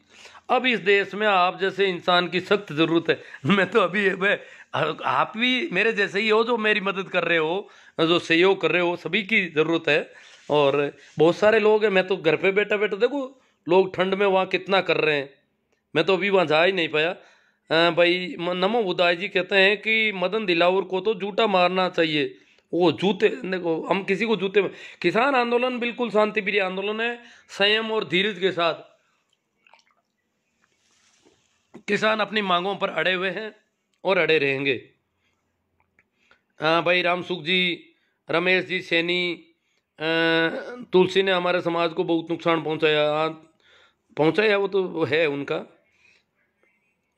अब इस देश में आप जैसे इंसान की सख्त जरूरत है। मैं तो अभी आप भी मेरे जैसे ही हो, जो मेरी मदद कर रहे हो, जो सहयोग कर रहे हो, सभी की जरूरत है। और बहुत सारे लोग हैं, मैं तो घर पे बैठा बैठा देखो लोग ठंड में वहाँ कितना कर रहे हैं, मैं तो अभी वहाँ जा ही नहीं पाया। भाई नमो बुदाई जी कहते हैं कि मदन दिलावर को तो जूता मारना चाहिए, वो जूते, देखो हम किसी को जूते में, किसान आंदोलन बिल्कुल शांतिप्रिय आंदोलन है, संयम और धीरज के साथ किसान अपनी मांगों पर अड़े हुए हैं और अड़े रहेंगे। भाई रामसुख जी, रमेश जी सैनी, तुलसी ने हमारे समाज को बहुत नुकसान पहुंचाया, वो तो है उनका।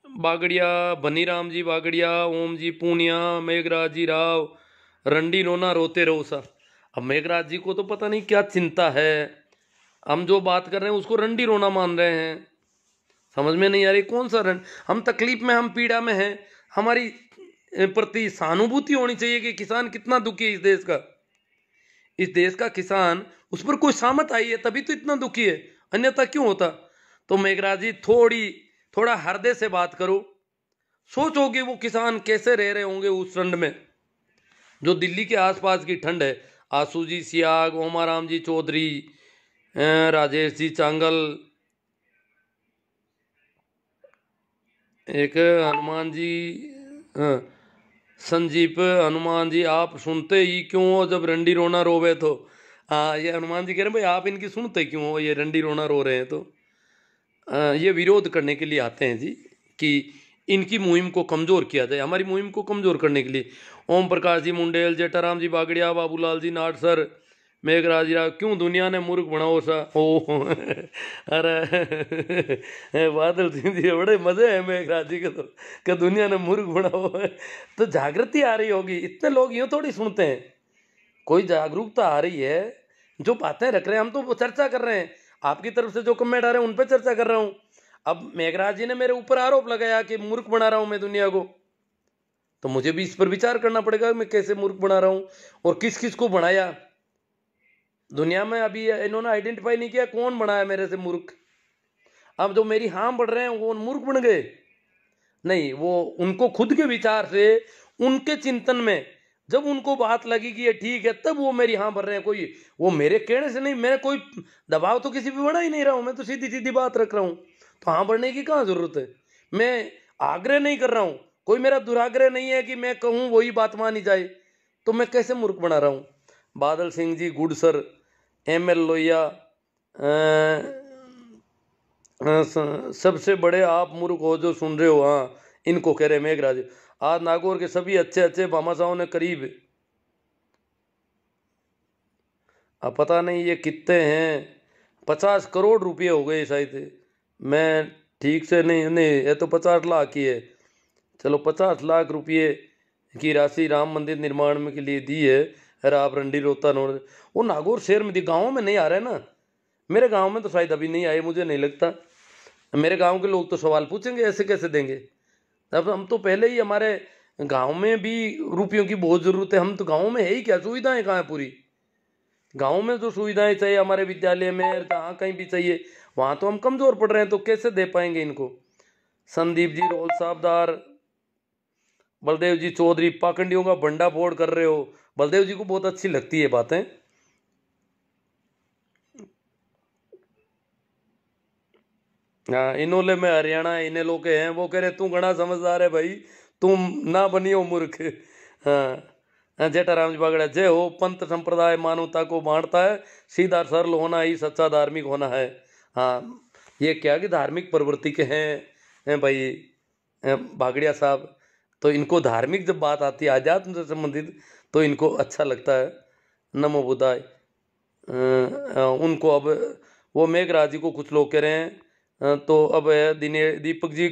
बागड़िया, बनीराम जी बागड़िया, ओम जी पूनिया, मेघराज जी राव, रंडी नोना रोते रहो सा। अब मेघराज जी को तो पता नहीं क्या चिंता है, हम जो बात कर रहे हैं उसको रंडी रोना मान रहे हैं। समझ में नहीं आ रही कौन सा हम तकलीफ में, हम पीड़ा में हैं, हमारी प्रति सहानुभूति होनी चाहिए कि किसान कितना दुखी है इस देश का। इस देश का किसान, उस पर कोई सामत आई है तभी तो इतना दुखी है, अन्यथा क्यों होता। तो मेघराज जी थोड़ा हृदय से बात करो, सोचोगे वो किसान कैसे रह रहे होंगे उस ठंड में, जो दिल्ली के आसपास की ठंड है। आशू जी सियाग, ओमाराम जी चौधरी, राजेश जी चांगल, एक हनुमान जी, संजीप हनुमान जी, आप सुनते ही क्यों हो जब रंडी रोना रोवे तो। हाँ, ये हनुमान जी कह रहे हैं भाई आप इनकी सुनते क्यों हो, ये रंडी रोना रो रहे हैं तो। ये विरोध करने के लिए आते हैं जी, कि इनकी मुहिम को कमजोर किया जाए, हमारी मुहिम को कमजोर करने के लिए। ओम प्रकाश जी मुंडेल, जेठाराम जी बागड़िया, बाबूलाल जी नाट सर, मेघराज राव, क्यों दुनिया ने मूर्ख बनाओ सा। ओ अरे बादल सिंह जी बड़े मजे हैं मेघराज जी के तो, कि दुनिया ने मूर्ख बनाओ है। तो जागृति आ रही होगी, इतने लोग यूं थोड़ी सुनते हैं, कोई जागरूकता आ रही है, जो बातें रख रहे हैं हम तो चर्चा कर रहे हैं, आपकी तरफ से जो कमेंट आ रहे हैं उन पर चर्चा कर रहा हूं। अब मेघराज जी ने मेरे ऊपर आरोप लगाया कि मूर्ख बना रहा हूं मैं दुनिया को, तो मुझे भी इस पर विचार करना पड़ेगा मैं कैसे मूर्ख बना रहा हूं और किस किस को बनाया दुनिया में। अभी इन्होंने आइडेंटिफाई नहीं किया कौन बनाया मेरे से मूर्ख। अब जो मेरी हाँ बढ़ रहे हैं वो मूर्ख बन गए नहीं, वो उनको खुद के विचार से, उनके चिंतन में जब उनको बात लगी कि ये ठीक है, तब वो मेरी हाँ भर रहे हैं। कोई वो मेरे कहने से नहीं, मैं कोई दबाव तो किसी पे बना ही नहीं रहा हूं, मैं तो सीधी सीधी बात रख रहा हूं, तो हाँ भरने की कहाँ जरूरत है। मैं आग्रह नहीं कर रहा हूं, कोई मेरा दुराग्रह नहीं है कि मैं कहूं वही बात मानी जाए, तो मैं कैसे मूर्ख बना रहा हूं। बादल Singh ji, good sir, ML Lohia, सबसे बड़े आप मूर्ख हो जो सुन रहे हो। हाँ, इनको कह रहे मेघराज। आज नागौर के सभी अच्छे अच्छे भामाशाहों ने करीब, अब पता नहीं ये कितने हैं, 50 करोड़ रुपये हो गए शायद, मैं ठीक से नहीं, ये तो 50 लाख की है। चलो 50 लाख रुपये की राशि राम मंदिर निर्माण में के लिए दी है। अरे आप रंडी रोता नो, वो नागौर शहर में दी, गाँव में नहीं आ रहे ना, मेरे गांव में तो शायद अभी नहीं आए, मुझे नहीं लगता। मेरे गांव के लोग तो सवाल पूछेंगे ऐसे कैसे देंगे। अब हम तो पहले ही, हमारे गांव में भी रुपयों की बहुत जरूरत है, हम तो गांव में है ही क्या, सुविधाएं कहाँ है पूरी। गांव में जो सुविधाएं चाहिए हमारे विद्यालय में, जहाँ कहीं भी चाहिए, वहां तो हम कमजोर पड़ रहे हैं, तो कैसे दे पाएंगे इनको। संदीप जी रोल साहबदार, बलदेव जी चौधरी, पाखंडियों का भंडा फोड़ कर रहे हो। बलदेव जी को बहुत अच्छी लगती है बातें। हाँ, इनोले में हरियाणा इन्हें लोग के हैं, वो कह रहे तू घना समझदार है भाई, तुम ना बनियो मूर्ख। हाँ, जेठाराम जी बागड़ा, जय हो। पंथ संप्रदाय मानवता को बांटता है, सीधा सरल होना ही सच्चा धार्मिक होना है। हाँ, ये क्या कि धार्मिक प्रवृत्ति के हैं भाई बागड़िया साहब, तो इनको धार्मिक जब बात आती है आध्यात्म से संबंधित, तो इनको अच्छा लगता है। नमो बुद्धाय। उनको अब वो मेघराज जी को कुछ लोग कह रहे हैं, तो अब है दीपक जी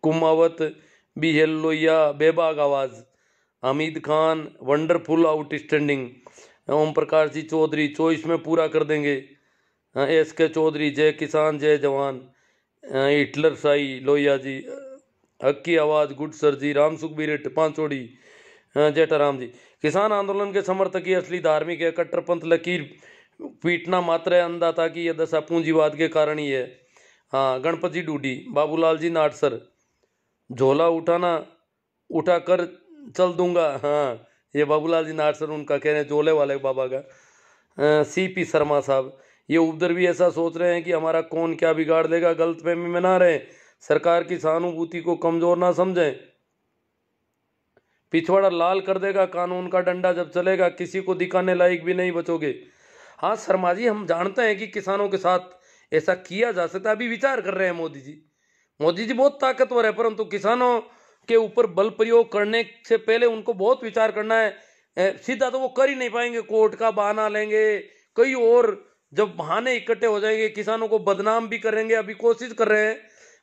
कुमावत, BL लोहिया, बेबाग आवाज, Hamid Khan, wonderful outstanding, Om Prakash ji Chaudhary, choice में पूरा कर देंगे, SK चौधरी, जय किसान जय जवान, हिटलर साई लोहिया जी, हक की आवाज, गुड सर जी, राम सुखबीर पांचोड़ी, जेठाराम जी, किसान आंदोलन के समर्थक ही असली धार्मिक है, कट्टरपंथ लकीर पीटना मात्र है अंधाता की यह दशा पूंजीवाद के कारण ही है। हाँ, गणपति डूडी, बाबूलाल जी नाट सर, झोला उठा कर चल दूंगा। हाँ, ये बाबूलाल जी नाट सर उनका कह रहे हैं, झोले वाले बाबा का। CP शर्मा साहब, ये उधर भी ऐसा सोच रहे हैं कि हमारा कौन क्या बिगाड़ देगा, गलतफहमी में ना रहे, सरकार की सहानुभूति को कमजोर ना समझें, पिछवाड़ा लाल कर देगा कानून का डंडा जब चलेगा, किसी को दिखाने लायक भी नहीं बचोगे। हाँ शर्मा जी, हम जानते हैं कि किसानों के साथ ऐसा किया जा सकता है, अभी विचार कर रहे हैं मोदी जी। मोदी जी बहुत ताकतवर है, परंतु किसानों के ऊपर बल प्रयोग करने से पहले उनको बहुत विचार करना है। सीधा तो वो कर ही नहीं पाएंगे, कोर्ट का बहाना लेंगे, कई और जब बहाने इकट्ठे हो जाएंगे, किसानों को बदनाम भी करेंगे, अभी कोशिश कर रहे हैं,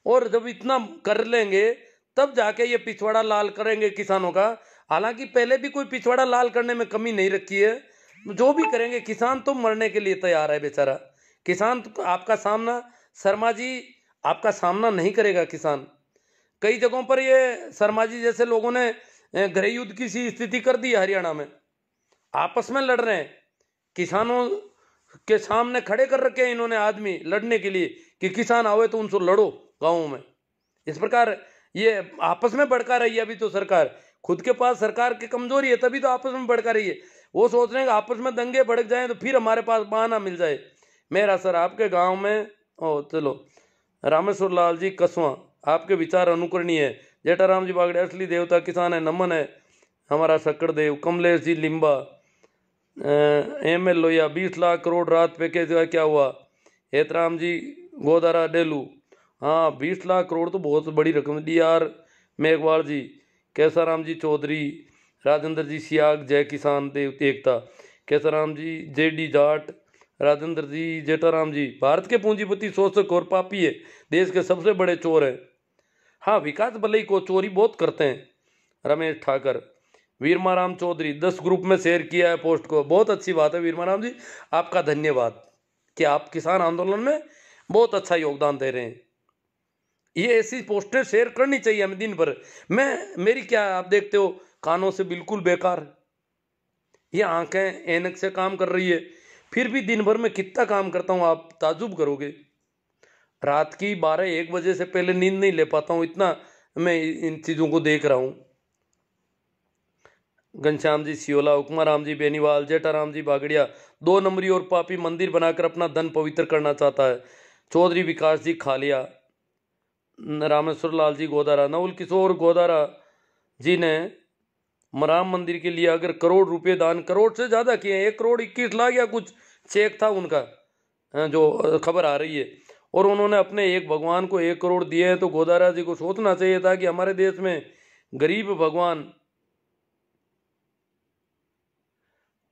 और जब इतना कर लेंगे तब जाके ये पिछवाड़ा लाल करेंगे किसानों का। हालांकि पहले भी कोई पिछवाड़ा लाल करने में कमी नहीं रखी है, जो भी करेंगे, किसान तो मरने के लिए तैयार है बेचारा, किसान आपका सामना, शर्मा जी आपका सामना नहीं करेगा किसान। कई जगहों पर ये शर्मा जी जैसे लोगों ने गृह युद्ध की सी स्थिति कर दी है हरियाणा में, आपस में लड़ रहे हैं, किसानों के सामने खड़े कर रखे हैं इन्होंने आदमी लड़ने के लिए कि किसान आवे तो उनसे लड़ो गाँवों में। इस प्रकार ये आपस में भड़का रही है। अभी तो सरकार खुद के पास सरकार की कमजोरी है, तभी तो आपस में भड़का रही है। वो सोच रहे हैं कि आपस में दंगे भड़क जाएं तो फिर हमारे पास बहाना मिल जाए। मेरा सर आपके गांव में चलो रामेश्वर लाल जी कसवा, आपके विचार अनुकरणीय है। जेठाराम जी बागड़े असली देवता किसान है, नमन है हमारा शक्कर देव। कमलेश जी लिम्बा, ML लोहिया 20 लाख करोड़ रात पैकेज का क्या हुआ। हेतराम जी गोदारा डेलू, हाँ 20 लाख करोड़ तो बहुत बड़ी रकम। DR मेघवाल जी, कैसाराम जी चौधरी, राजेंद्र जी सियाग, जय किसान देव एकता, कैसाराम जी JD जाट, राजेंद्र जी, जेठाराम जी, भारत के पूंजीपति शोषक और पापी है, देश के सबसे बड़े चोर हैं। हाँ विकास भले को चोरी बहुत करते हैं। रमेश ठाकर, वीरमाराम चौधरी 10 ग्रुप में शेयर किया है पोस्ट को, बहुत अच्छी बात है वीरमाराम जी, आपका धन्यवाद कि आप किसान आंदोलन में बहुत अच्छा योगदान दे रहे हैं। ये ऐसी पोस्टें शेयर करनी चाहिए हमें दिन भर। मेरी क्या आप देखते हो कानों से बिल्कुल बेकार, ये आंखें ऐनक से काम कर रही है, फिर भी दिन भर में कितना काम करता हूँ आप ताजुब करोगे। रात की 12-1 बजे से पहले नींद नहीं ले पाता हूँ, इतना मैं इन चीज़ों को देख रहा हूँ। घनश्याम जी सियोला, उकमाराम जी बेनीवाल, जेठाराम जी बागड़िया 2 नंबरी और पापी मंदिर बनाकर अपना धन पवित्र करना चाहता है। चौधरी विकास जी खालिया, रामेश्वर लाल जी गोदारा, नवल किशोर गोदारा जी ने राम मंदिर के लिए अगर करोड़ रुपए दान, करोड़ से ज़्यादा किए, 1 करोड़ 21 लाख या कुछ चेक था उनका, जो खबर आ रही है, और उन्होंने अपने एक भगवान को 1 करोड़ दिए हैं। तो गोदारा जी को सोचना चाहिए था कि हमारे देश में गरीब भगवान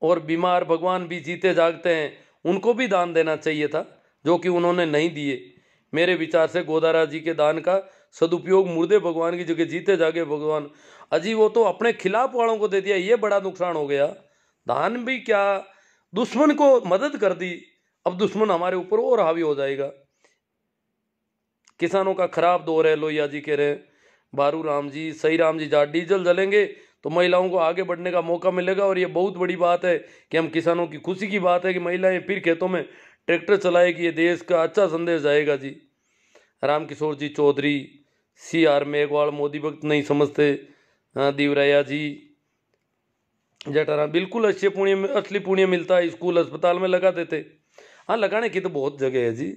और बीमार भगवान भी जीते जागते हैं, उनको भी दान देना चाहिए था, जो कि उन्होंने नहीं दिए। मेरे विचार से गोदारा जी के दान का सदुपयोग मुर्दे भगवान की जगह जीते जागे भगवान, अजी वो तो अपने खिलाफ वालों को दे दिया, ये बड़ा नुकसान हो गया। दान भी क्या, दुश्मन को मदद कर दी, अब दुश्मन हमारे ऊपर और हावी हो जाएगा। किसानों का खराब दौर है, लोहिया जी कह रहे हैं। बारू राम जी, सही राम जी जाट, डीजल जलेंगे तो महिलाओं को आगे बढ़ने का मौका मिलेगा, और ये बहुत बड़ी बात है कि हम किसानों की खुशी की बात है कि महिलाएं फिर खेतों में ट्रैक्टर चलाएगी, ये देश का अच्छा संदेश जाएगा जी। रामकिशोर जी चौधरी, CR मेघवाल, मोदी भक्त नहीं समझते, दीवराया जी, जटाराम बिल्कुल असली पुण्य मिलता है, स्कूल अस्पताल में लगा देते। हाँ लगाने की तो बहुत जगह है जी,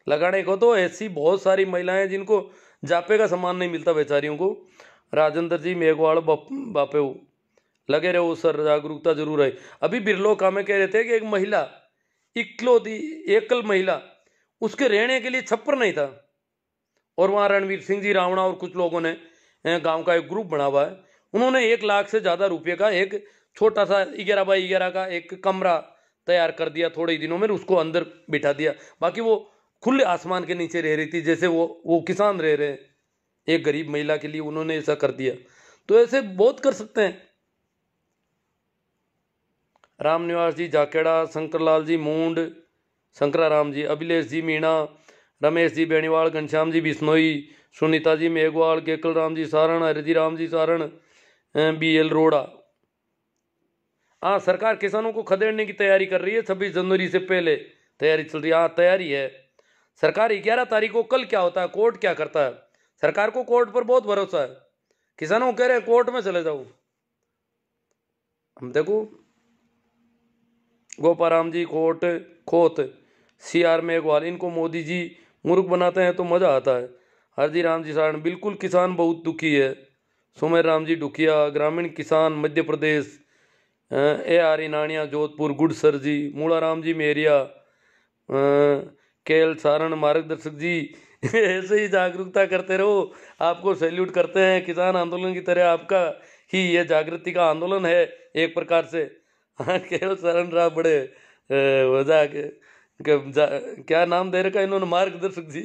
लगाने को तो ऐसी बहुत सारी महिलाएं जिनको जापे का सामान नहीं मिलता बेचारियों को। राजेंद्र जी मेघवाल बापे लगे रहे हो सर, जागरूकता जरूर है। अभी बिरलो का में कह रहे थे कि एक महिला इकलौती एकल महिला, उसके रहने के लिए छप्पर नहीं था, और वहाँ रणवीर सिंह जी रावणा और कुछ लोगों ने गांव का एक ग्रुप बना हुआ है, उन्होंने 1 लाख से ज़्यादा रुपये का एक छोटा सा 11x11 का एक कमरा तैयार कर दिया थोड़े ही दिनों में, उसको अंदर बिठा दिया। बाकी वो खुले आसमान के नीचे रह रही थी, जैसे वो किसान रह रहे हैं, एक गरीब महिला के लिए उन्होंने ऐसा कर दिया। तो ऐसे बहुत कर सकते हैं। रामनिवास जी जाकेड़ा, शंकरलाल जी मूंड, शंकराराम जी, अभिलेष जी मीणा, रमेश जी बेणीवाल, घनश्याम जी बिश्नोई, सुनीता जी मेघवाल, केकल राम जी सारण, हरिजी राम जी सारण, BL रोड़ा। हाँ सरकार किसानों को खदेड़ने की तैयारी कर रही है, 26 जनवरी से पहले तैयारी चल रही है। हाँ तैयारी है सरकार। 11 तारीख को कल क्या होता है, कोर्ट क्या करता है, सरकार को कोर्ट पर बहुत भरोसा है। किसानों को कह रहे हैं कोर्ट में चले जाओ। हम देखो गोपाराम जी खोत, CR मेघवाल, इनको मोदी जी मूर्ख बनाते हैं तो मजा आता है। हरजी राम जी सारण, बिल्कुल किसान बहुत दुखी है। सुमेर राम जी डुकिया, ग्रामीण किसान मध्य प्रदेश, AR इनानिया जोधपुर, गुडसर जी, मूला राम जी मेरिया, केल सारण मार्गदर्शक जी ऐसे ही जागरूकता करते रहो, आपको सैल्यूट करते हैं। किसान आंदोलन की तरह आपका ही ये जागृति का आंदोलन है एक प्रकार से। हाँ केवल शरण राव बड़े वजह के क्या नाम दे रखा इन्होंने, मार्गदर्शक जी।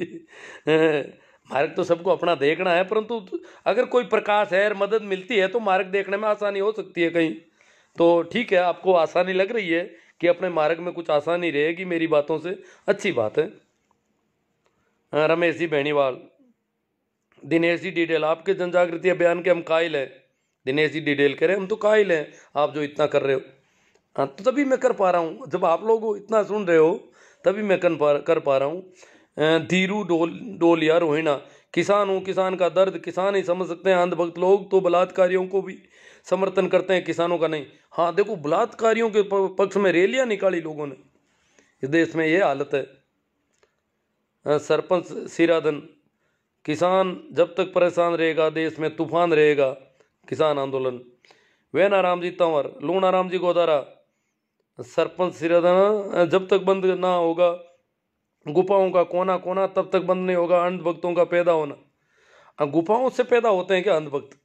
मार्ग तो सबको अपना देखना है, परंतु अगर कोई प्रकाश है और मदद मिलती है तो मार्ग देखने में आसानी हो सकती है कहीं। तो ठीक है, आपको आसानी लग रही है कि अपने मार्ग में कुछ आसानी रहेगी मेरी बातों से, अच्छी बात है। रमेश जी बेनीवाल, दिनेश जी डिटेल, आपके जन जागृति अभियान के हम कायल हैं। दिनेश जी डिटेल कह रहे हैं हम तो कायल हैं, आप जो इतना कर रहे हो। हाँ, तो तभी मैं कर पा रहा हूँ, जब आप लोग इतना सुन रहे हो तभी मैं कर पा रहा हूँ। धीरू डोलिया रोहिणा, किसान हूँ, किसान का दर्द किसान ही समझ सकते हैं। अंधभक्त लोग तो बलात्कारियों को भी समर्थन करते हैं, किसानों का नहीं। हाँ देखो, बलात्कारियों के पक्ष में रैलियां निकाली लोगों ने, इस देश में ये हालत है। सरपंच सिराधन, किसान जब तक परेशान रहेगा देश में तूफान रहेगा, किसान आंदोलन। वैनाराम जी तंवर, लूणाराम जी गोदारा, सरपंच सिराधन, जब तक बंद ना होगा गुफाओं का कोना कोना तब तक बंद नहीं होगा अंधभक्तों का पैदा होना। गुफाओं से पैदा होते हैं क्या अंधभक्त?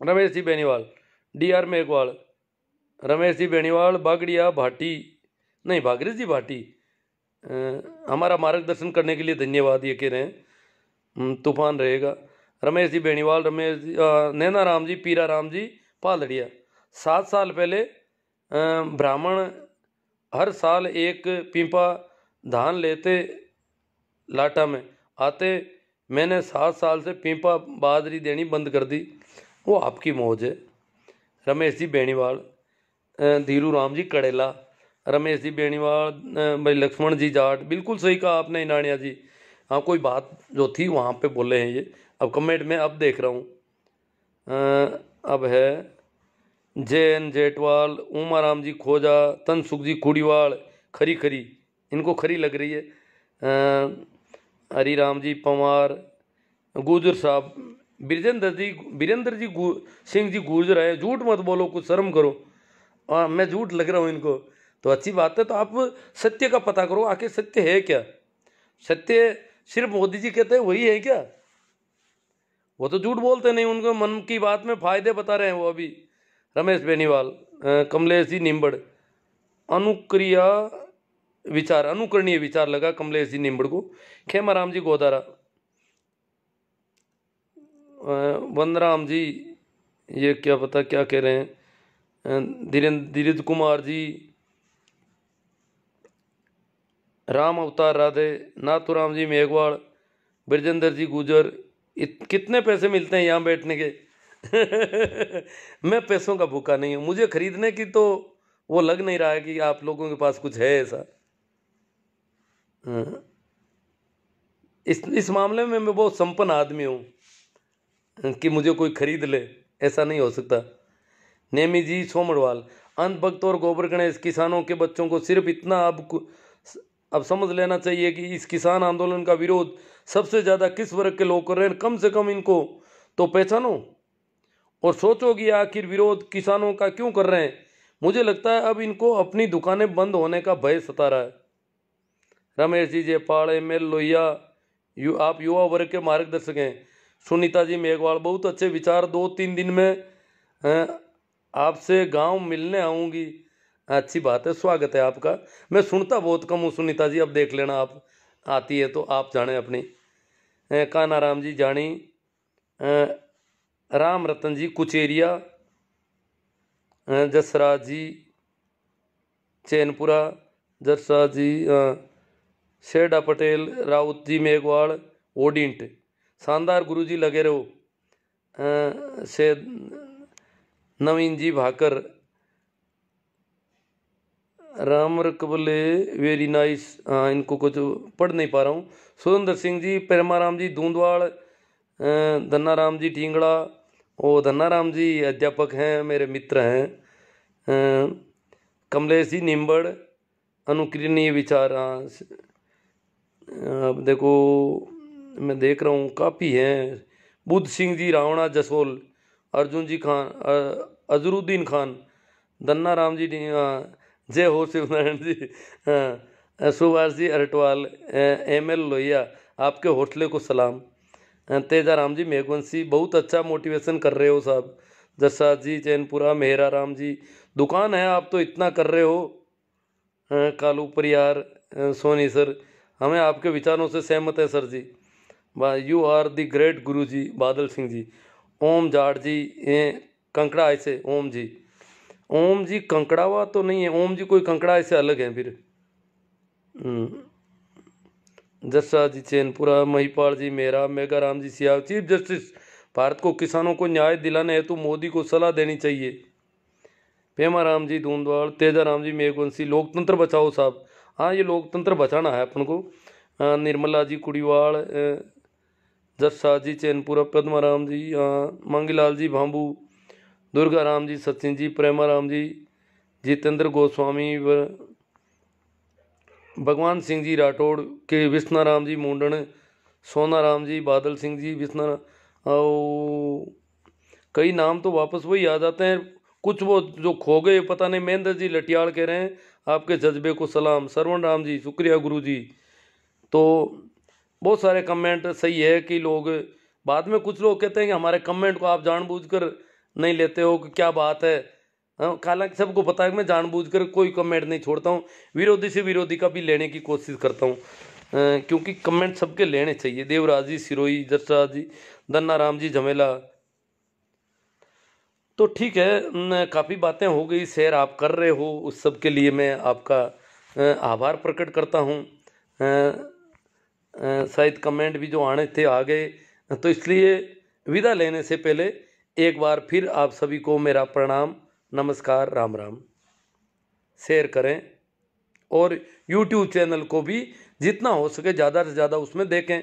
रमेश जी बेनीवाल, DR मेघवाल, रमेश जी बेनीवाल, बागड़िया भाटी, नहीं भागीरथ जी भाटी, हमारा मार्गदर्शन करने के लिए धन्यवाद, ये कह रहे हैं तूफान रहेगा। रमेश जी बेनीवाल, रमेश जी नैना राम जी, पीरा राम जी पालड़िया, 7 साल पहले ब्राह्मण हर साल एक पीपा धान लेते लाटा में आते, मैंने 7 साल से पीपा बाजरी देनी बंद कर दी, वो आपकी मौज है। रमेश जी बेनीवाल, धीरू राम जी कड़ेला, रमेश जी बेनीवाल, भाई लक्ष्मण जी जाट, बिल्कुल सही कहा आपने इनानिया जी। हाँ, कोई बात जो थी वहाँ पे बोले हैं ये, अब कमेंट में अब देख रहा हूँ। अब है जैन जेठवाल, उमाराम जी खोजा, तनसुख जी खुड़ीवाल, खरी खरी, इनको खरी लग रही है। हरिराम जी पवार, गुजर साहब, बीरेंद्र जी सिंह जी गुजर है, झूठ मत बोलो, कुछ शर्म करो। मैं झूठ लग रहा हूँ इनको, तो अच्छी बात है। तो आप सत्य का पता करो, आखिर सत्य है क्या? सत्य सिर्फ मोदी जी कहते हैं वही है क्या? वो तो झूठ बोलते नहीं, उनको मन की बात में फायदे बता रहे हैं वो अभी। रमेश बेनीवाल, कमलेश जी निम्बड़, अनुक्रिया विचार, अनुकरणीय विचार लगा कमलेश जी निम्बड़ को। खेमाराम जी गोदारा, वंदराम जी, ये क्या पता क्या कह रहे हैं। धीरज कुमार जी, राम अवतार राधे, नाथुराम जी मेघवाल, ब्रजेंद्र जी गुजर, कितने पैसे मिलते हैं यहाँ बैठने के? मैं पैसों का भूखा नहीं हूँ, मुझे खरीदने की तो वो लग नहीं रहा है कि आप लोगों के पास कुछ है ऐसा। इस मामले में मैं बहुत संपन्न आदमी हूँ कि मुझे कोई खरीद ले, ऐसा नहीं हो सकता। नेमी जी सोमड़वाल, अंधभक्त और गोबर गणेश, किसानों के बच्चों को सिर्फ इतना अब समझ लेना चाहिए कि इस किसान आंदोलन का विरोध सबसे ज़्यादा किस वर्ग के लोग कर रहे हैं, कम से कम इनको तो पहचानो और सोचो कि आखिर विरोध किसानों का क्यों कर रहे हैं। मुझे लगता है अब इनको अपनी दुकानें बंद होने का भय सता रहा है। रमेश जी जयपाल, ML लोहिया, आप युवा वर्ग के मार्गदर्शक हैं। सुनीता जी मेघवाल, बहुत अच्छे विचार, 2-3 दिन में आपसे गांव मिलने आऊँगी। अच्छी बात है, स्वागत है आपका। मैं सुनता बहुत कम हूँ सुनीता जी, अब देख लेना आप आती है तो आप जाने अपनी। कानाराम जी जानी, राम रतन जी कुचेरिया, जसराज जी चैनपुरा, जसराज जी शेडा पटेल, राउत जी मेघवाल, ओडिंट, शानदार गुरु जी लगे रहो। से नवीन जी भाकर, राम रकबले, वेरी नाइस। इनको कुछ पढ़ नहीं पा रहा हूँ। सुरेंद्र सिंह जी, परमाराम जी दूंदवाड़, धन्नाराम जी ठींगड़ा, ओ धन्नाराम जी अध्यापक हैं, मेरे मित्र हैं। कमलेश जी निम्बड़, अनुकरणीय विचार। अब देखो मैं देख रहा हूँ काफ़ी हैं। बुद्ध सिंह जी रावणा जसोल, अर्जुन जी खान, अजरुद्दीन खान, धन्नाराम जी, जय हो शिवनारायण जी, सुभाष जी अरटवाल, ML लोहिया, आपके हौसले को सलाम। तेजाराम जी मेघवंशी, बहुत अच्छा मोटिवेशन कर रहे हो साहब। जसराज जी चैनपुरा, मेहरा राम जी, दुकान है आप तो इतना कर रहे हो। कालू परियार, सोनी सर, हमें आपके विचारों से सहमत है sir ji. You are the great guru ji. बादल सिंह जी, ओम जाट जी, कंकड़ा ऐसे ओम जी, ओम जी कंकड़ावा तो नहीं है, ओम जी कोई कंकड़ा ऐसे अलग है फिर। जस्सा जी चैनपुरा, महिपाल जी मेरा, मेघाराम जी सियाव। चीफ जस्टिस, भारत को किसानों को न्याय दिलाने हेतु मोदी को सलाह देनी चाहिए। पेमाराम जी धूंधवाड़, तेजाराम जी मेघवंशी, लोकतंत्र बचाओ साहब। हाँ, ये लोकतंत्र बचाना है अपन को। निर्मला जी कुड़ीवाड़, जस्सा जी चैनपुरा, पद्माराम जी, मांगीलाल जी भांबू, दुर्गा राम जी, सचिन जी, प्रेमाराम जी, जितेंद्र गोस्वामी, भगवान सिंह जी राठौड़ के, विश्वनाराम जी मुंडन, सोनाराम जी, बादल सिंह जी, और कई नाम तो वापस वही आ जाते हैं, कुछ वो जो खो गए पता नहीं। महेंद्र जी लटियाल कह रहे हैं आपके जज्बे को सलाम। सरवण राम जी शुक्रिया गुरु जी। तो बहुत सारे कमेंट सही है कि लोग बाद में, कुछ लोग कहते हैं कि हमारे कमेंट को आप जानबूझकर नहीं लेते हो, कि क्या बात है। हालांकि सबको पता है कि मैं जानबूझकर कोई कमेंट नहीं छोड़ता हूँ, विरोधी से विरोधी का भी लेने की कोशिश करता हूँ, क्योंकि कमेंट सबके लेने चाहिए। देवराज जी सिरोही, जसराज जी, दन्ना राम जी झमेला। तो ठीक है, काफ़ी बातें हो गई, शेयर आप कर रहे हो, उस सब के लिए मैं आपका आभार प्रकट करता हूँ। शायद कमेंट भी जो आने थे आ गए, तो इसलिए विदा लेने से पहले एक बार फिर आप सभी को मेरा प्रणाम, नमस्कार, राम राम। शेयर करें और YouTube चैनल को भी जितना हो सके ज़्यादा से ज़्यादा उसमें देखें।